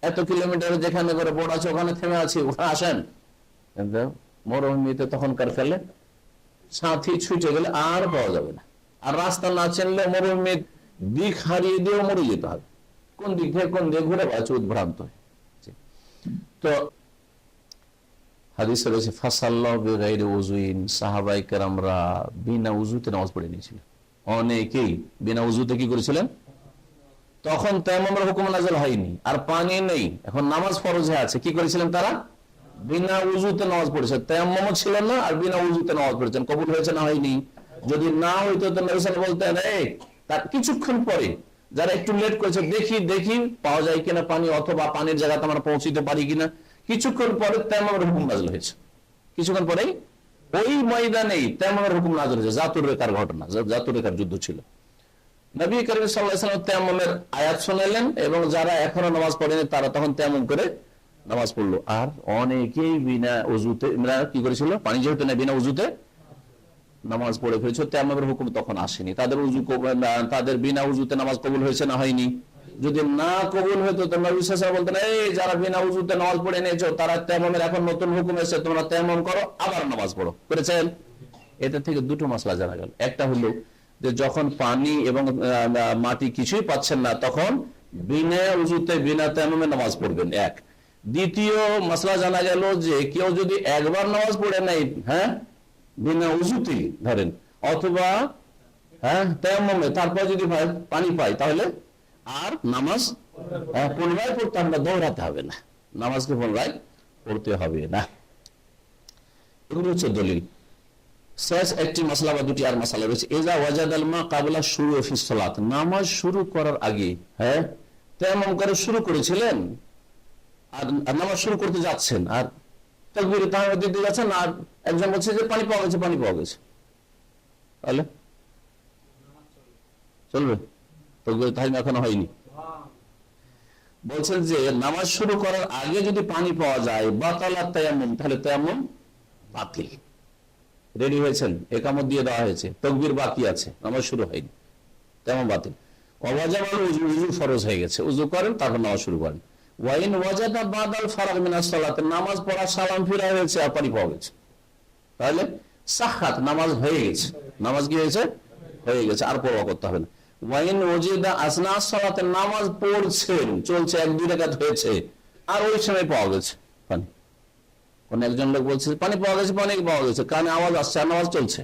এত কিলোমিটার যেখানে করে বোর্ড আছে ওখানে থেমে আছি, ওখানে আসেন। কিন্তু মরুভূমিতে তখনকার ফেলে সাথী ছুটে গেলে আর পাওয়া যাবে না, আর রাস্তা না চিনলে মরুভূমির দিক হারিয়ে দিয়েও মরে যেতে হবে, কোন দিক থেকে কোন দিকে ঘুরে বেড়াচ্ছে উদ্ভ্রান্ত। তো হাদিসে রয়েছে, ফাসাল্লাহু বিগাইরি উযুইন, সাহাবায়ে কেরামরা বিনা উযুতে নামাজ পড়ে নিয়েছিল, অনেকেই বিনা উযুতে কি করেছিলেন, তখন তায়াম্মুমের হুকুম নাযিল হয়নি আর পানি নেই, এখন নামাজ ফরজ হয়ে আছে, কি করেছিলেন তারা, বিনা উযুতে নামাজ পড়েছে, তায়াম্মুমও ছিল না আর বিনা উযুতে নামাজ পড়েছেন, কবুল হয়েছে না হয়নি? যদি না হইতো তো নবী সাল্লাল্লাহু আলাইহি ওয়াসাল্লাম বলতেন, তার কিছুক্ষণ পরে যারা একটু লেট করেছে, দেখি দেখি পাওয়া যায় কিনা পানি, অথবা পানির জায়গাতে আমরা পৌঁছতে পারি কিনা। কিছুক্ষণ পরে তায়াম্মুমের হুকুম নাযিল হয়েছে, কিছুক্ষণ পরেই ওই ময়দানেই তায়াম্মুমের হুকুম নাযিল হয়েছে। জাতুর রেখার ঘটনা, জাতুর রেখার যুদ্ধ ছিল, নবী করিম সাল্লাল্লাহু আলাইহি ওয়াসাল্লাম তায়াম্মুমের আয়াত শুনালেন, এবং যারা এখনো নামাজ পড়েনি তারা তখন তায়াম্মুম করে নামাজ পড়লো। আর অনেকেই বিনা উযুতে, কি করেছিল, পানি যেহেতু নেই, বিনা উযুতে নামাজ পড়ে ফেলেছে, তায়াম্মুমের হুকুম তখন আসেনি, তাদের উযু, তাদের বিনা উযুতে নামাজ কবুল হয়েছে না হয়নি? যদি না কবুল হইতো তো নবী সাল্লাল্লাহু আলাইহি ওয়াসাল্লাম বলতেন, এই যারা বিনা উযুতে নামাজ পড়ে নিয়েছো তারা তায়াম্মুমের এখন নতুন হুকুম এসেছে, তোমরা তায়াম্মুম করো, আবার নামাজ পড়ো, করেছেন। এটা থেকে দুটো মাসলা জানা গেল, একটা হলো যে যখন পানি এবং মাটি কিছুই পাচ্ছেন না, তখন বিনা উযুতে বিনা তায়াম্মুমে নামাজ পড়বেন, এক। দ্বিতীয় মাসলা জানা গেল যে কেউ যদি একবার নামাজ পড়ে নেয়, হ্যাঁ, বিনা উযুতে ধরেন, অথবা হ্যাঁ তায়াম্মুমে, তারপর যদি পানি পাই, তাহলে আর নামাজ পুনরায় পড়তে হবে না, দৌড়াতে হবে না, নামাজকে পুনরায় পড়তে হবে না। এগুলো হচ্ছে দলিল। শেষ একটি মাসলা বা দুটি আর মাসলা রয়েছে, ইজা ওয়াজাদাল মা ক্বাবলা শুরুই ফিস সালাত, নামাজ শুরু করার আগে, হ্যাঁ, তায়াম্মুম করে শুরু করেছিলেন, আর নামাজ শুরু করতে যাচ্ছেন, আর তাকবীরে তাহমিদ দিতে যাচ্ছেন, আর একজন বলছে যে পানি পাওয়া গেছে, পানি পাওয়া গেছে, তাহলে চলবে? তাকবীর তাহরিম এখনো হয়নি। বলছেন যে নামাজ শুরু করার আগে যদি পানি পাওয়া যায় বাতালাত তায়াম্মুম, তাহলে তায়াম্মুম বাতিল। রেডি হয়েছেন, একামত দিয়ে দেওয়া হয়েছে, তাকবীর বাকি আছে, নামাজ শুরু হয়নি, তায়াম্মুম বাতিল। ওয়াজাব আল উযু, উযু ফরজ হয়ে গেছে, উযু করেন তারপর নামাজ শুরু করেন। ওয়াইন ওয়াজাদা বাদাল ফারাগ মিনাস সালাত, নামাজ পড়া সালাম ফিরা হয়েছে আর পানি পাওয়া গেছে, তাহলে সাহাত, নামাজ হয়ে গেছে। নামাজ কি হয়েছে? হয়ে গেছে, আর পরোয়া করতে হবে না। ওয়াইন ওয়াজিদা আসনা সালাতে, নামাজ পড়ছেন, চলছে, 1-2 রাকাত হয়েছে, আর ওই সময় পাওয়া গেছে পানি। কোন একজন লোক বলছে পানি পাওয়া গেছে, পানি পাওয়া গেছে, কানে আওয়াজ আসছে আর নামাজ চলছে,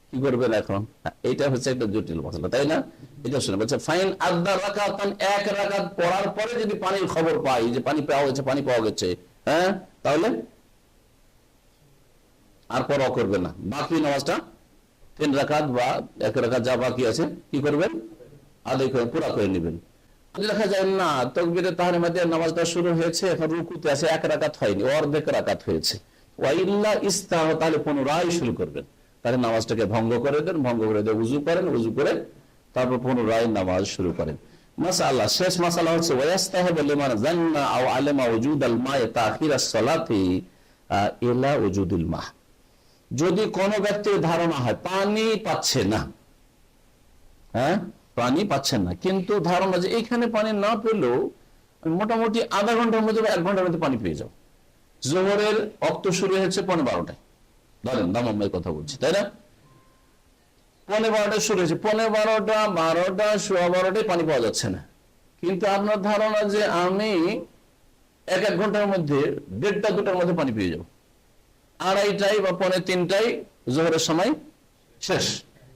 কি করবেন এখন? এইটা হচ্ছে একটা জটিল মশলা, তাই না? এটা শুনে বলছে ফাইন আদা রাকাতান, 1 রাকাত পড়ার পরে যদি পানির খবর পাই যে পানি পাওয়া গেছে, পানি পাওয়া গেছে, হ্যাঁ, তাহলে আর পরোয়া করবেন না। বাকি নামাজটা 3 রাকাত বা 1 রাকাত যা বাকি আছে কি করবেন? আদায় করে পুরা করে নেবেন। দেখা যায় না তাকবীরে তাহরিমা দিয়ে নামাজটা শুরু হয়েছে, এখন রুকুতে আছে, 1 রাকাত হয়নি, অর্ধেক রাকাত হয়েছে, ওয়াইল্লা ইস্তাহ, তাহলে পুনরায় শুরু করবেন। তাহলে নামাজটাকে ভঙ্গ করে দেন, ভঙ্গ করে দিয়ে উযু করেন, উযু করে তারপর পুনরায় নামাজ শুরু করেন। মাসআলা, শেষ মাসআলা হচ্ছে ওয়াস্তাহিবু লিমান জান্না আও আলামা ওজুদাল মা তাখিরাস সালাতি ইলা ওজুদিল মা, যদি কোন ব্যক্তির ধারণা হয় পানি পাচ্ছে না, হ্যাঁ, পানি পাচ্ছেন না, কিন্তু ধারণা যে এখানে পানি না পেলেও মোটামুটি আধা ঘন্টার মধ্যে বা 1 ঘন্টার মধ্যে পানি পেয়ে যাও। জোহরের অক্ত শুরু হয়েছে 12:30, ধরেন দামামের কথা বলছি, তাই না? 12:15 শুরু হয়েছে, 12:15, 12টা, 12:15 পানি পাওয়া যাচ্ছে না, কিন্তু আপনার ধারণা যে আমি 1 ঘন্টার মধ্যে 1:30-2টার মধ্যে পানি পেয়ে যাবো, 2:30 বা 2:45 জোহরের সময় শেষ,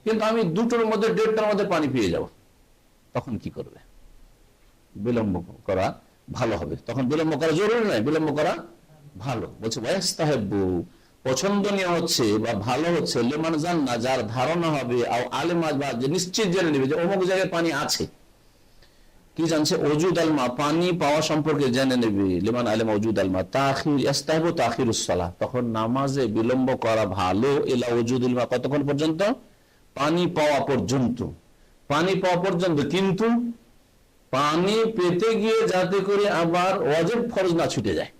কিন্তু আমি 2টোর মধ্যে 1:30টার মধ্যে পানি পেয়ে যাব, তখন কি করবে? বিলম্ব করা ভালো হবে। তখন বিলম্ব করা জরুরি নয়, বিলম্ব করা ভালো। বলছে ওয়াস্তাহিবু, পছন্দনীয় হচ্ছে বা ভালো হচ্ছে, লিমান জান্না, যার ধারণা হবে, আও আলেমা, বা যে নিশ্চিত জেনে নেবে যে অমুক জায়গায় পানি আছে। কি জানছে? ওজুদ আল মা, পানি পাওয়া সম্পর্কে জেনে নেবে, লিমান আলেমা ওজুদ আল মা, তাখির ইস্তাহিবু তাখিরুস সালাহ, তখন নামাজে বিলম্ব করা ভালো। ইলা ওজুদিল মা, কতক্ষণ পর্যন্ত? পানি পাওয়া পর্যন্ত, পানি পাওয়া পর্যন্ত। কিন্তু পানি পেতে গিয়ে যাতে করে আবার ওয়াজিব ফরজ না ছুটে যায়,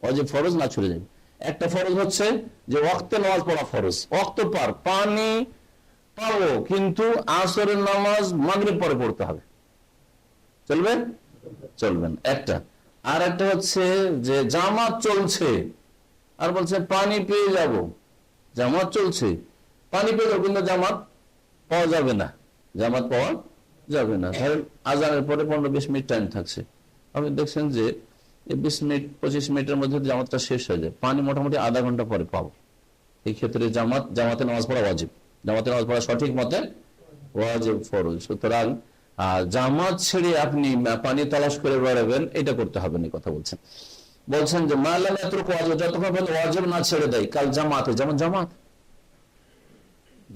ওয়াজিব ফরজ না ছুটে যায়। একটা ফরজ হচ্ছে যে ওয়াক্তে নামাজ পড়া ফরজ, ওয়াক্ত পার পানি পাবো, কিন্তু আসরের নামাজ মাগরিব পরে পড়তে হবে, চলবে? চলবেন একটা। আর একটা হচ্ছে যে জামাত চলছে আর বলছে পানি পেয়ে যাব, জামাত চলছে, পানি পেয়ে যাবো, কিন্তু জামাত পাওয়া যাবে না, জামাত পাওয়া যাবে না। ধরেন আজানের পরে 15-20 মিনিট টাইম থাকছে, আপনি দেখছেন যে 20 মিনিট 25 মিনিটের মধ্যে জামাতটা শেষ হয়ে যায়, পানি মোটামুটি আধা ঘন্টা পরে পাবো। এই ক্ষেত্রে জামাতে নামাজ পড়া ওয়াজিব, জামাতে নামাজ পড়া সঠিক মতে ওয়াজিব ফরজ। সুতরাং জামাত ছেড়ে আপনি পানি তালাশ করে বেড়াবেন, এটা করতে হবে না, কথা বলছেন যে মালাম এতটুকু ওয়াজিব, যতক্ষণ পর্যন্ত ওয়াজিব না ছেড়ে দেয়। কাল জামাতে, যেমন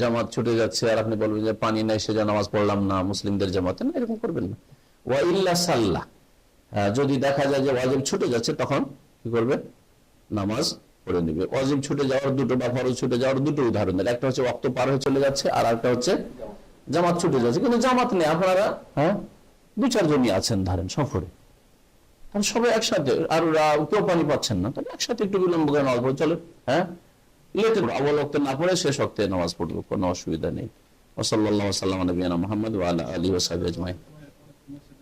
জামাত ছুটে যাচ্ছে আর আপনি বলবেন যে পানি নাই সেজন্য নামাজ পড়লাম না, মুসলিমদের জামাতে না, এরকম করবেন না। ওয়া ইল্লা সাল্লাহ, যদি দেখা যায় যে ওয়াজিব ছুটে যাচ্ছে, তখন কি করবে? নামাজ পড়ে নেবে। ওয়াজিব ছুটে যাওয়ার দুটো বা ফরজ ছুটে যাওয়ার দুটো উদাহরণ দেন, একটা হচ্ছে ওয়াক্ত পার হয়ে চলে যাচ্ছে, আর একটা হচ্ছে জামাত ছুটে যাচ্ছে, কিন্তু জামাত নেই, আপনারা 2-4 জনই আছেন ধরেন সফরে, আর সবাই একসাথে, আর কেউ পানি পাচ্ছেন না, তাহলে একসাথে একটু বিলম্ব করে নামাজ পড়ে চলে, লেটে আউয়াল ওয়াক্তে না পড়ে শেষ ওয়াক্তে নামাজ পড়লো, কোনো অসুবিধা নেই। ওয়া সাল্লাল্লাহু আলা সাল্লাম নবিয়ানা মুহাম্মদ ওয়া আলা আলিহি ওয়া সাহবিহি আজমাইন।